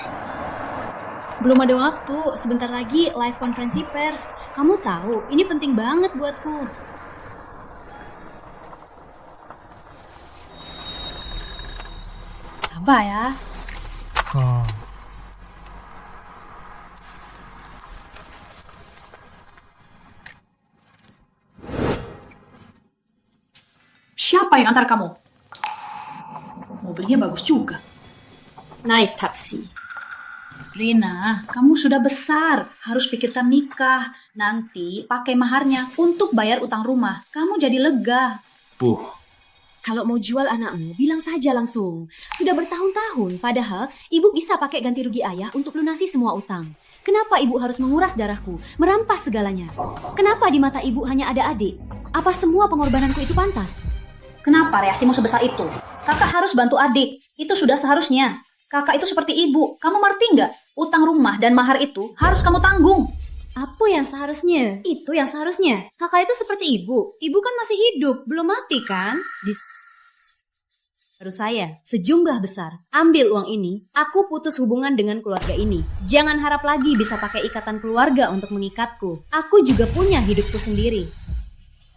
Belum ada waktu, sebentar lagi live konferensi pers. Kamu tahu, ini penting banget buatku. Sabar ya. Siapa yang antar kamu? Mobilnya bagus juga. Naik taksi. Rina, kamu sudah besar. Harus pikirkan nikah. Nanti pakai maharnya untuk bayar utang rumah. Kamu jadi lega. Kalau mau jual anakmu, bilang saja langsung. Sudah bertahun-tahun, padahal ibu bisa pakai ganti rugi ayah untuk lunasi semua utang. Kenapa ibu harus menguras darahku, merampas segalanya? Kenapa di mata ibu hanya ada adik? Apa semua pengorbananku itu pantas? Kenapa reaksimu sebesar itu? Kakak harus bantu adik. Itu sudah seharusnya. Kakak itu seperti ibu. Kamu ngerti nggak? Utang rumah dan mahar itu harus kamu tanggung. Apa yang seharusnya? Itu yang seharusnya. Kakak itu seperti ibu. Ibu kan masih hidup, belum mati kan? Harus saya, sejumlah besar. Ambil uang ini, aku putus hubungan dengan keluarga ini. Jangan harap lagi bisa pakai ikatan keluarga untuk mengikatku. Aku juga punya hidupku sendiri.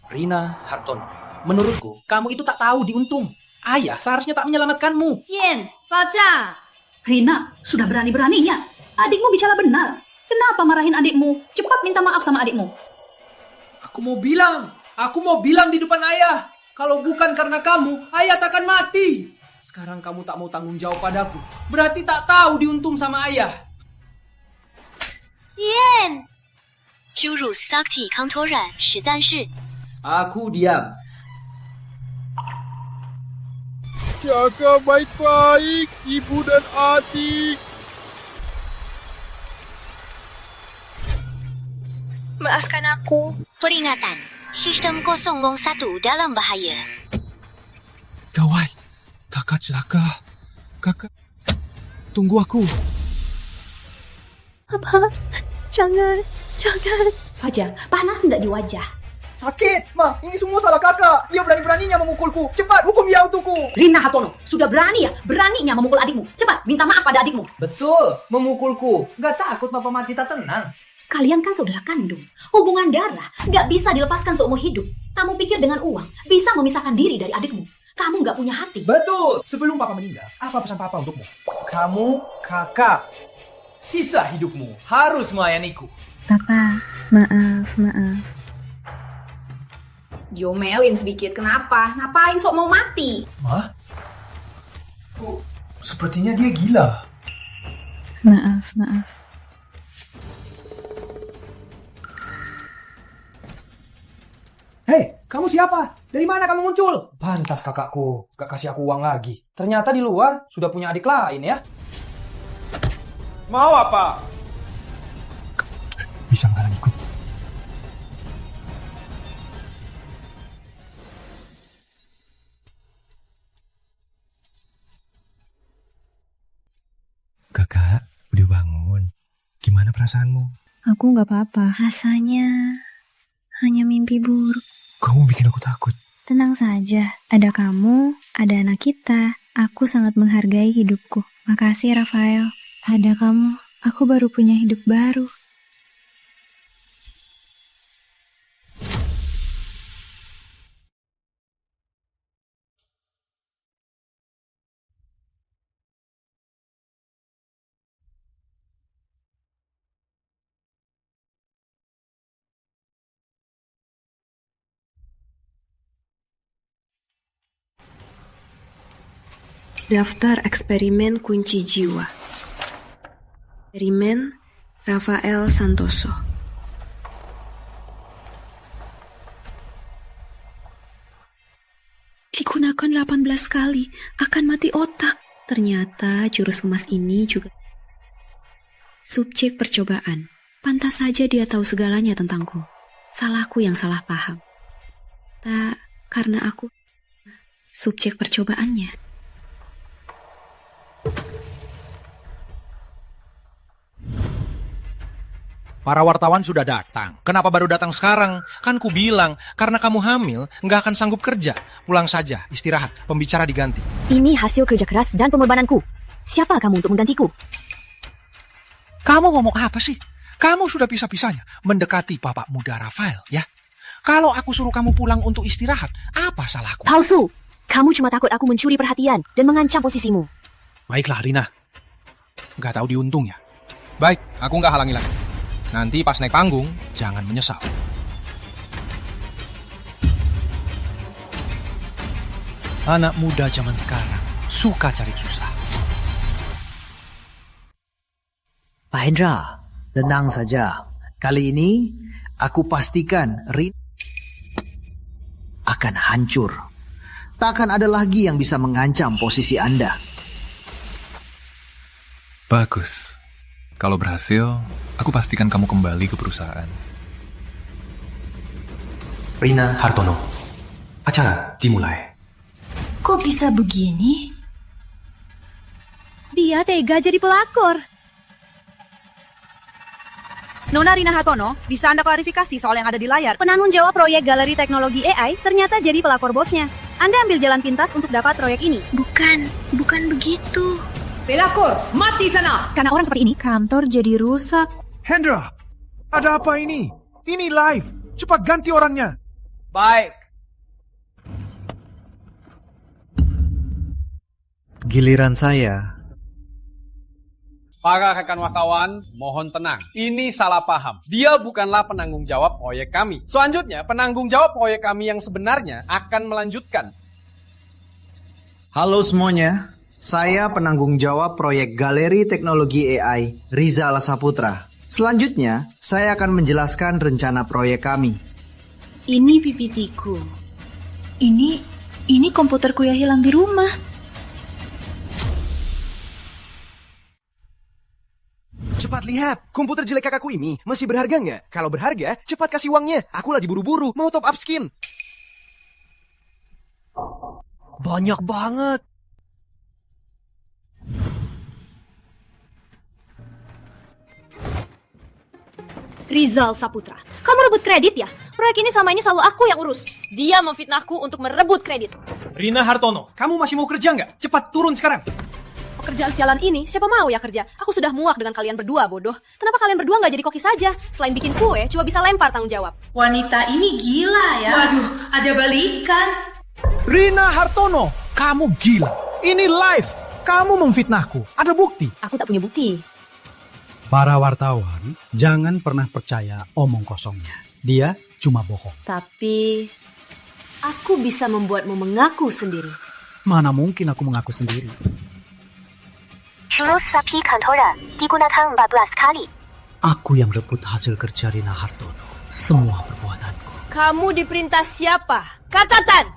Rina Hartono, menurutku kamu itu tak tahu diuntung. Ayah seharusnya tak menyelamatkanmu. Yen, baca. Rina, sudah berani-beraninya. Adikmu bicara benar. Kenapa marahin adikmu? Cepat minta maaf sama adikmu. Aku mau bilang di depan ayah. Kalau bukan karena kamu, ayah takkan mati. Sekarang kamu tak mau tanggung jawab padaku. Berarti tak tahu diuntung sama ayah. Yen. 输入 Sakti 康托冉实战室。 Aku diam. Jaga baik-baik ibu dan adik. Maafkan aku. Peringatan. Sistem 001 dalam bahaya. Gawat. Kakak celaka. Kakak. Tunggu aku. Apa? Jangan. Fajar, panas enggak di wajah? Sakit, Ma. Ini semua salah kakak. Dia berani-beraninya memukulku. Cepat, hukum dia untukku. Rina Hartono, sudah beraninya memukul adikmu. Cepat, minta maaf pada adikmu. Betul, memukulku. Gak takut papa mati tak tenang. Kalian kan saudara kandung. Hubungan darah nggak bisa dilepaskan seumur hidup. Kamu pikir dengan uang bisa memisahkan diri dari adikmu? Kamu nggak punya hati. Betul. Sebelum papa meninggal, apa pesan papa untukmu? Kamu kakak. Sisa hidupmu harus melayaniku. Papa, maaf. Diomelin sedikit, kenapa? Ngapain sok mau mati? Mah? Sepertinya dia gila. Maaf. Hei, kamu siapa? Dari mana kamu muncul? Pantas kakakku, gak kasih aku uang lagi. Ternyata di luar sudah punya adik lain ya. Mau apa? Bisa nggak ikut? Kakak, udah bangun. Gimana perasaanmu? Aku nggak apa-apa. Rasanya hanya mimpi buruk. Kamu bikin aku takut. Tenang saja, ada kamu, ada anak kita. Aku sangat menghargai hidupku. Makasih, Rafael. Ada kamu, aku baru punya hidup baru. Daftar eksperimen kunci jiwa. Eksperimen Rafael Santoso. Digunakan 18 kali, akan mati otak. Ternyata jurus emas ini juga subjek percobaan. Pantas saja dia tahu segalanya tentangku. Salahku yang salah paham. Tak, karena aku subjek percobaannya. Para wartawan sudah datang. Kenapa baru datang sekarang? Kan ku bilang, karena kamu hamil, nggak akan sanggup kerja. Pulang saja, istirahat, pembicara diganti. Ini hasil kerja keras dan pengorbananku. Siapa kamu untuk menggantiku? Kamu ngomong apa sih? Kamu sudah pisah-pisahnya mendekati bapak muda Rafael, ya? Kalau aku suruh kamu pulang untuk istirahat, apa salahku? Palsu! Kamu cuma takut aku mencuri perhatian dan mengancam posisimu. Baiklah, Rina. Gak tahu diuntung ya. Baik, aku nggak halangi lagi. Nanti pas naik panggung, jangan menyesal. Anak muda zaman sekarang suka cari susah. Pak Hendra, tenang saja. Kali ini aku pastikan Rina akan hancur. Takkan ada lagi yang bisa mengancam posisi Anda. Bagus. Kalau berhasil, aku pastikan kamu kembali ke perusahaan. Rina Hartono. Acara dimulai. Kok bisa begini? Dia tega jadi pelakor. Nona Rina Hartono, bisa Anda klarifikasi soal yang ada di layar? Penanggung jawab proyek Galeri Teknologi AI ternyata jadi pelakor bosnya. Anda ambil jalan pintas untuk dapat proyek ini. Bukan begitu. Pelakor, mati sana! Karena orang seperti ini, kantor jadi rusak. Hendra, ada apa ini? Ini live. Cepat ganti orangnya. Baik. Giliran saya. Para rekan wartawan, mohon tenang. Ini salah paham. Dia bukanlah penanggung jawab proyek kami. Selanjutnya, penanggung jawab proyek kami yang sebenarnya akan melanjutkan. Halo semuanya, saya penanggung jawab proyek Galeri Teknologi AI, Rizal Saputra. Selanjutnya, saya akan menjelaskan rencana proyek kami. Ini PPT-ku. Ini komputerku yang hilang di rumah. Cepat lihat, komputer jelek kakakku ini masih berharga nggak? Kalau berharga, cepat kasih uangnya. Aku lagi buru-buru, mau top up skin. Banyak banget. Rizal Saputra, kamu rebut kredit ya? Proyek ini selama ini selalu aku yang urus. Dia memfitnahku untuk merebut kredit. Rina Hartono, kamu masih mau kerja nggak? Cepat turun sekarang. Pekerjaan sialan ini, siapa mau ya kerja? Aku sudah muak dengan kalian berdua, bodoh. Kenapa kalian berdua nggak jadi koki saja? Selain bikin kue, cuma bisa lempar tanggung jawab. Wanita ini gila ya. Waduh, ada balikan. Rina Hartono, kamu gila. Ini live. Kamu memfitnahku. Ada bukti. Aku tak punya bukti. Para wartawan, jangan pernah percaya omong kosongnya. Dia cuma bohong. Tapi, aku bisa membuatmu mengaku sendiri. Mana mungkin aku mengaku sendiri. Aku yang rebut hasil kerja Rina Hartono. Semua perbuatanku. Kamu diperintah siapa? Katakan!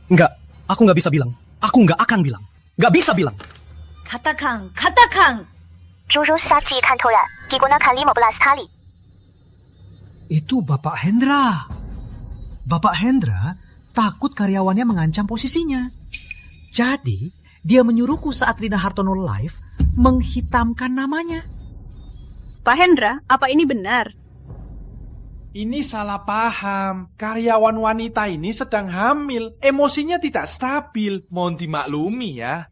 Enggak, aku nggak bisa bilang. Aku nggak akan bilang. Nggak bisa bilang. Katakan! Itu Bapak Hendra. Bapak Hendra takut karyawannya mengancam posisinya. Jadi, dia menyuruhku saat Rina Hartono live menghitamkan namanya. Pak Hendra, apa ini benar? Ini salah paham. Karyawan wanita ini sedang hamil. Emosinya tidak stabil. Mohon dimaklumi ya.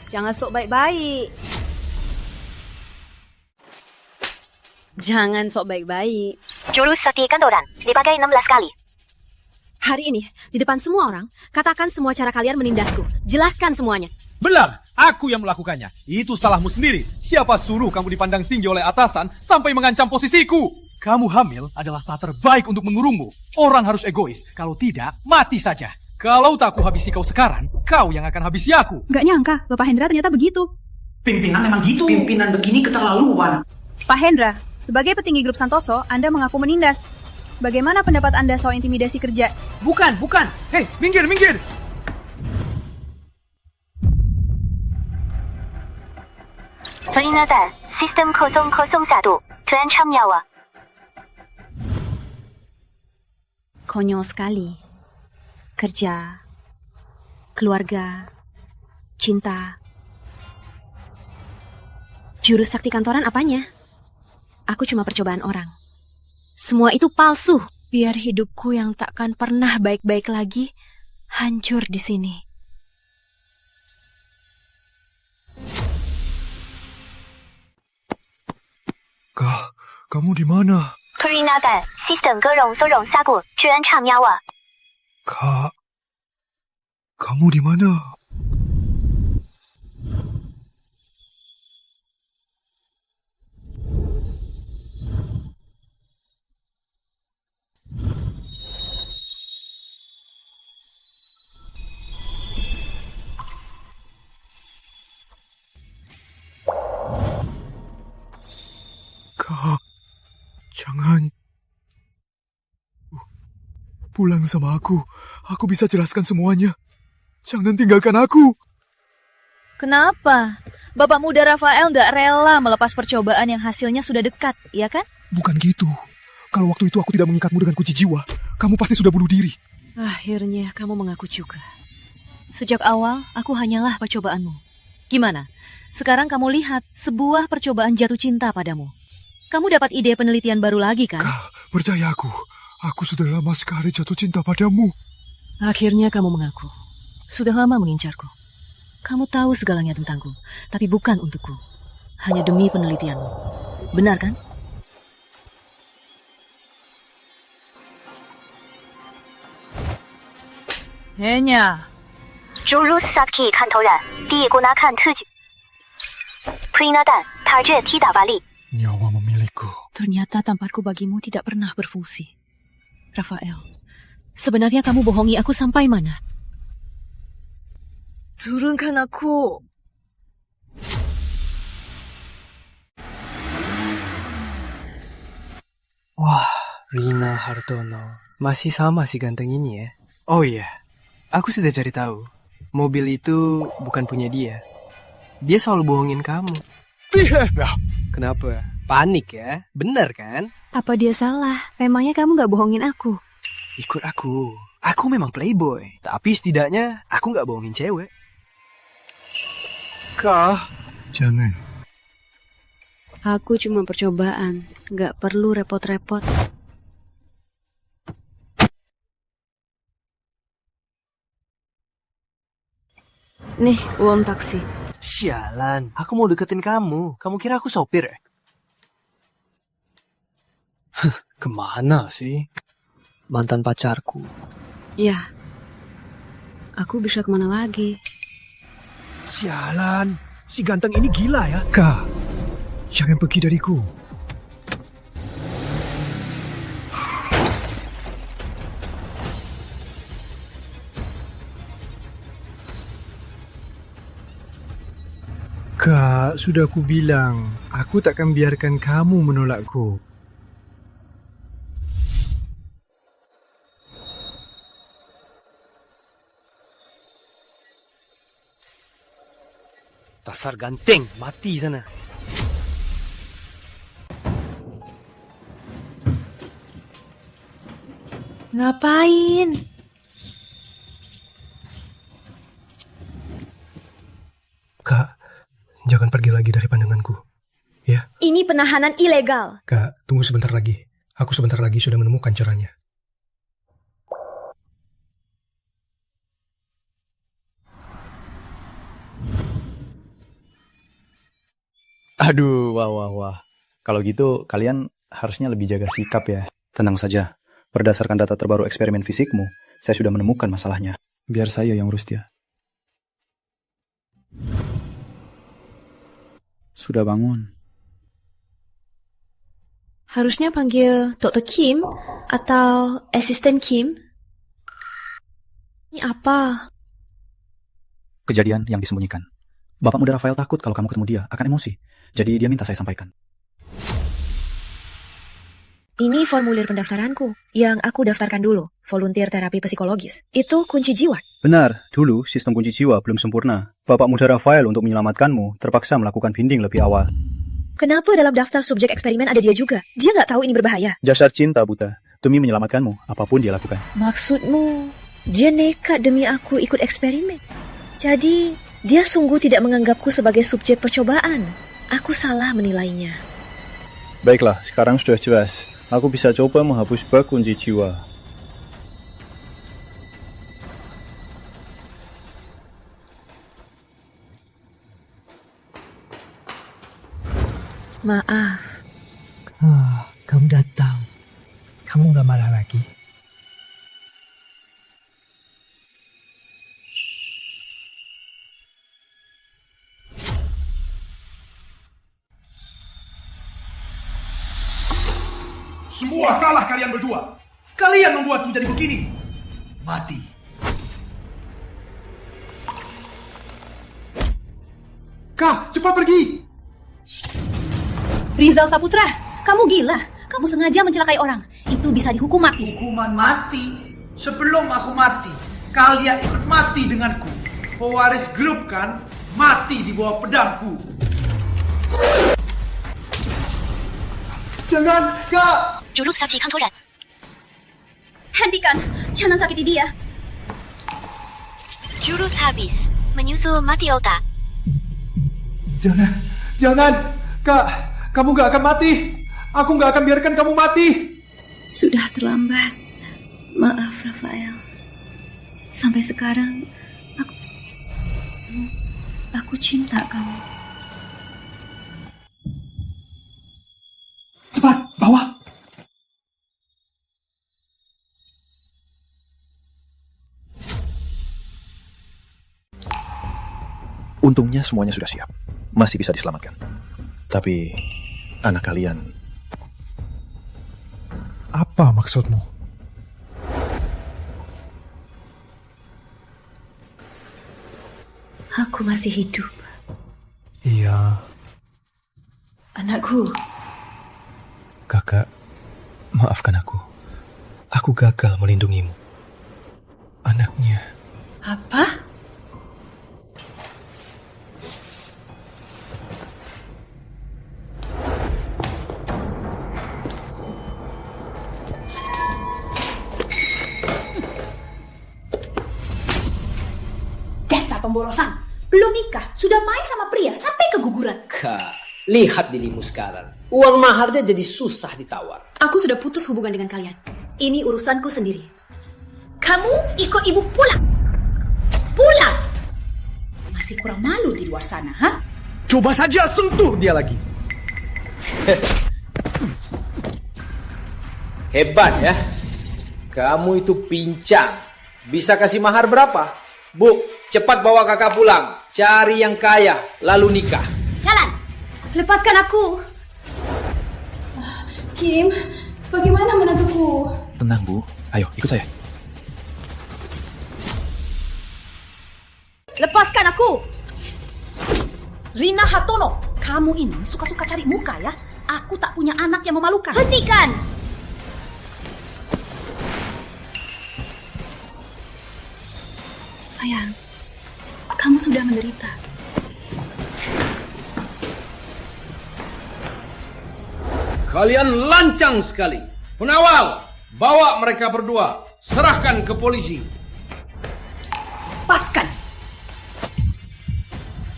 Jangan sok baik-baik. Jangan sok baik-baik. Jurus sakti kantoran dipakai 16 kali. Hari ini, di depan semua orang, katakan semua cara kalian menindasku. Jelaskan semuanya. Benar, aku yang melakukannya. Itu salahmu sendiri. Siapa suruh kamu dipandang tinggi oleh atasan sampai mengancam posisiku? Kamu hamil adalah saat terbaik untuk mengurungmu. Orang harus egois. Kalau tidak, mati saja. Kalau tak aku habisi kau sekarang, kau yang akan habisi aku. Gak nyangka, Bapak Hendra ternyata begitu. Pimpinan memang gitu. Pimpinan begini keterlaluan. Pak Hendra, sebagai petinggi grup Santoso, Anda mengaku menindas. Bagaimana pendapat Anda soal intimidasi kerja? Bukan. Hei, minggir. Peringatan, sistem 001, terancam nyawa. Konyol sekali. Kerja, keluarga, cinta. Jurus sakti kantoran apanya? Aku cuma percobaan orang. Semua itu palsu. Biar hidupku yang takkan pernah baik-baik lagi hancur di sini. Kamu di mana? Peringatan, sistem 001, terancam nyawa. Kamu di mana? Jangan. Pulang sama aku. Aku bisa jelaskan semuanya. Jangan tinggalkan aku. Kenapa? Bapak muda Rafael nggak rela melepas percobaan yang hasilnya sudah dekat, iya kan? Bukan gitu. Kalau waktu itu aku tidak mengikatmu dengan kunci jiwa, kamu pasti sudah bunuh diri. Akhirnya kamu mengaku juga. Sejak awal, aku hanyalah percobaanmu. Gimana? Sekarang kamu lihat sebuah percobaan jatuh cinta padamu. Kamu dapat ide penelitian baru lagi, kan? Percaya aku sudah lama sekali jatuh cinta padamu. Akhirnya kamu mengaku. Sudah lama mengincarku. Kamu tahu segalanya tentangku, tapi bukan untukku. Hanya demi penelitianmu. Benar kan? Henya. Jurus Sakti 看头染，第一guna看特举。Peringatan, target tidak balik. Nyawa memilihku. Ternyata tamparku bagimu tidak pernah berfungsi. Rafael, sebenarnya kamu bohongi aku sampai mana? Turunkan aku. Wah, Rina Hartono. Masih sama si ganteng ini ya? Oh iya, aku sudah cari tahu. Mobil itu bukan punya dia. Dia selalu bohongin kamu. Kenapa? Panik ya? Benar kan? Apa dia salah? Memangnya kamu nggak bohongin aku? Ikut aku. Aku memang playboy. Tapi setidaknya aku nggak bohongin cewek. Kah? Jangan. Aku cuma percobaan, nggak perlu repot-repot. Nih, uang taksi. Sialan, aku mau deketin kamu. Kamu kira aku sopir ya? Kemana sih? Mantan pacarku. Ya, aku bisa kemana lagi? Sialan, si ganteng ini gila ya. Kak, jangan pergi dariku. Kak, sudah aku bilang, aku takkan biarkan kamu menolakku. Dasar ganteng, mati sana. Ngapain? Kak, jangan pergi lagi dari pandanganku. Ya? Ini penahanan ilegal. Kak, tunggu sebentar lagi. Aku sebentar lagi sudah menemukan caranya. Aduh, wah. Kalau gitu, kalian harusnya lebih jaga sikap ya. Tenang saja. Berdasarkan data terbaru eksperimen fisikmu, saya sudah menemukan masalahnya. Biar saya yang urus dia. Sudah bangun. Harusnya panggil Dr. Kim atau asisten Kim. Ini apa? Kejadian yang disembunyikan. Bapak muda Rafael takut kalau kamu ketemu dia akan emosi. Jadi dia minta saya sampaikan. Ini formulir pendaftaranku yang aku daftarkan dulu. Volunteer terapi psikologis. Itu kunci jiwa. Benar, dulu sistem kunci jiwa belum sempurna. Bapak muda Rafael untuk menyelamatkanmu terpaksa melakukan binding lebih awal. Kenapa dalam daftar subjek eksperimen ada dia juga? Dia nggak tahu ini berbahaya. Dasar cinta buta. Demi menyelamatkanmu, apapun dia lakukan. Maksudmu, dia nekat demi aku ikut eksperimen? Jadi, dia sungguh tidak menganggapku sebagai subjek percobaan. Aku salah menilainya. Baiklah, sekarang sudah jelas. Aku bisa coba menghapus bug kunci jiwa. Maaf. Kamu datang. Kamu gak marah lagi? Semua salah kalian berdua. Kalian membuatku jadi begini. Mati. Kak, cepat pergi. Rizal Saputra, kamu gila. Kamu sengaja mencelakai orang. Itu bisa dihukum mati. Hukuman mati? Sebelum aku mati, kalian ikut mati denganku. Pewaris grup kan, mati di bawah pedangku. Jangan, Kak! Jurus saji kantoran. Hentikan, jangan sakiti dia. Jurus habis. Menyusul mati otak. Jangan! Kak, kamu gak akan mati. Aku gak akan biarkan kamu mati. Sudah terlambat. Maaf, Rafael. Sampai sekarang, aku cinta kamu. Cepat, bawa! Untungnya semuanya sudah siap. Masih bisa diselamatkan. Tapi, anak kalian... Apa maksudmu? Aku masih hidup. Iya. Anakku. Kakak, maafkan aku. Aku gagal melindungimu. Anaknya. Apa? Dasar pemborosan. Belum nikah, sudah main sama pria sampai keguguran. Kak, lihat dirimu sekarang. Uang maharnya jadi susah ditawar. Aku sudah putus hubungan dengan kalian. Ini urusanku sendiri. Kamu ikut ibu pulang. Pulang. Masih kurang malu di luar sana, ha? Coba saja sentuh dia lagi. Hebat ya. Kamu itu pincang. Bisa kasih mahar berapa? Bu, cepat bawa kakak pulang. Cari yang kaya, lalu nikah. Jalan. Lepaskan aku. Kim, bagaimana menantuku? Tenang, Bu. Ayo, ikut saya. Lepaskan aku. Rina Hartono, kamu ini suka-suka cari muka ya. Aku tak punya anak yang memalukan. Hentikan. Sayang, kamu sudah menderita. Kalian lancang sekali. Penawal, bawa mereka berdua. Serahkan ke polisi. Lepaskan.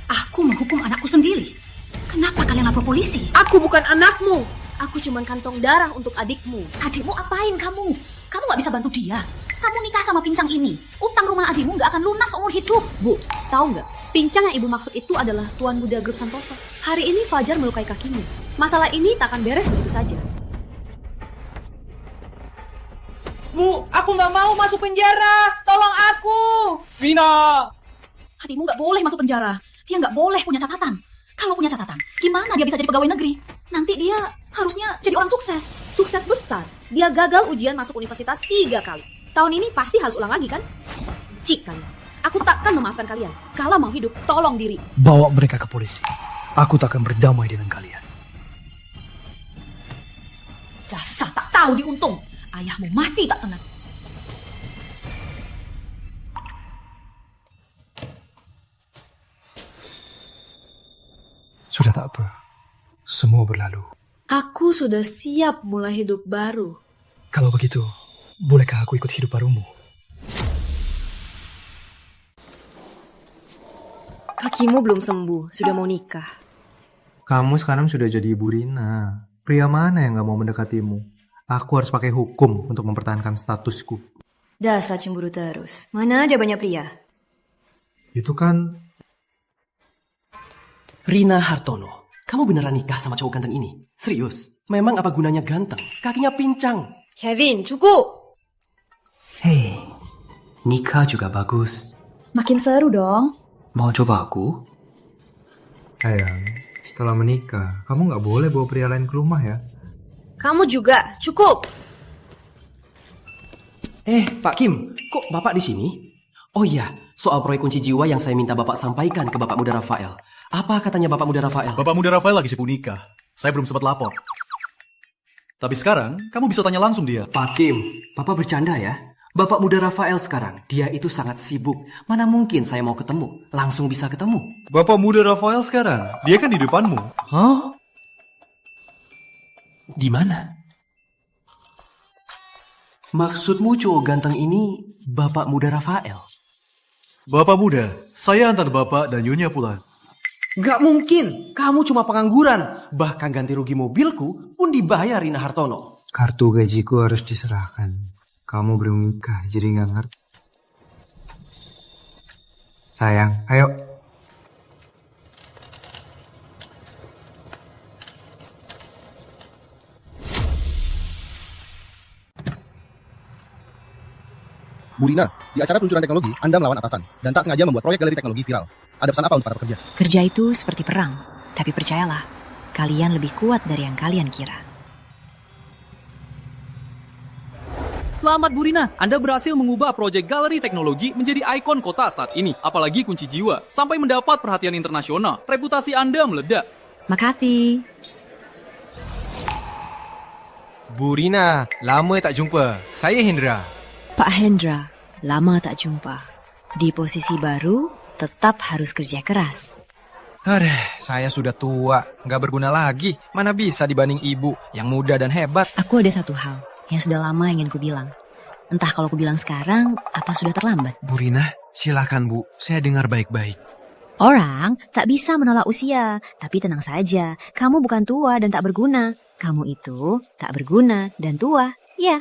Aku menghukum anakku sendiri. Kenapa kalian lapor polisi? Aku bukan anakmu. Aku cuma kantong darah untuk adikmu. Adikmu apain kamu? Kamu gak bisa bantu dia. Kamu nikah sama pincang ini. Utang rumah adikmu gak akan lunas seumur hidup. Bu, tahu nggak? Pincang yang ibu maksud itu adalah Tuan Muda Grup Santoso. Hari ini Fajar melukai kakimu. Masalah ini tak akan beres begitu saja. Bu, aku nggak mau masuk penjara. Tolong aku. Vina! Adikmu nggak boleh masuk penjara. Dia nggak boleh punya catatan. Kalau punya catatan, gimana dia bisa jadi pegawai negeri? Nanti dia harusnya jadi orang sukses. Sukses besar. Dia gagal ujian masuk universitas 3 kali. Tahun ini pasti harus ulang lagi kan? Cik kalian. Aku takkan memaafkan kalian. Kalau mau hidup, tolong diri. Bawa mereka ke polisi. Aku tak akan berdamai dengan kalian. Dasar tak tahu diuntung. Ayahmu mati tak tenang. Sudah tak apa. Semua berlalu. Aku sudah siap mulai hidup baru. Kalau begitu, bolehkah aku ikut hidup barumu? Kakimu belum sembuh, sudah mau nikah. Kamu sekarang sudah jadi ibu Rina. Pria mana yang gak mau mendekatimu? Aku harus pakai hukum untuk mempertahankan statusku. Dasar cemburu terus. Mana ada banyak pria? Itu kan... Rina Hartono, kamu beneran nikah sama cowok ganteng ini? Serius? Memang apa gunanya ganteng? Kakinya pincang. Kevin, cukup. Hei, nikah juga bagus. Makin seru dong. Mau coba aku? Sayang, setelah menikah, kamu gak boleh bawa pria lain ke rumah ya. Kamu juga, cukup. Pak Kim, kok Bapak di sini? Oh iya, soal proyek kunci jiwa yang saya minta Bapak sampaikan ke Bapak Muda Rafael. Apa katanya Bapak Muda Rafael? Bapak Muda Rafael lagi sibuk nikah. Saya belum sempat lapor. Tapi sekarang, kamu bisa tanya langsung dia. Pak Kim, Bapak bercanda ya? Bapak muda Rafael sekarang, dia itu sangat sibuk. Mana mungkin saya mau ketemu, langsung bisa ketemu. Bapak muda Rafael sekarang, dia kan di depanmu. Hah? Di mana? Maksudmu cowok ganteng ini Bapak muda Rafael? Bapak muda, saya antar Bapak dan Nyonya pulang. Gak mungkin, kamu cuma pengangguran. Bahkan ganti rugi mobilku pun dibayar Rina Hartono. Kartu gajiku harus diserahkan. Kamu belum nikah, jadi gak ngerti. Sayang, ayo. Bu Rina, di acara peluncuran teknologi, Anda melawan atasan dan tak sengaja membuat proyek galeri teknologi viral. Ada pesan apa untuk para pekerja? Kerja itu seperti perang, tapi percayalah, kalian lebih kuat dari yang kalian kira. Selamat Bu Rina, Anda berhasil mengubah proyek galeri teknologi menjadi ikon kota saat ini. Apalagi kunci jiwa, sampai mendapat perhatian internasional. Reputasi Anda meledak. Makasih. Bu Rina, lama tak jumpa. Saya Hendra. Pak Hendra, lama tak jumpa. Di posisi baru, tetap harus kerja keras. Saya sudah tua, nggak berguna lagi. Mana bisa dibanding ibu yang muda dan hebat. Aku ada satu hal yang sudah lama ingin ku bilang. Entah kalau ku bilang sekarang, apa sudah terlambat? Bu Rina, silakan Bu, saya dengar baik-baik. Orang tak bisa menolak usia, tapi tenang saja, kamu bukan tua dan tak berguna. Kamu itu tak berguna dan tua, ya.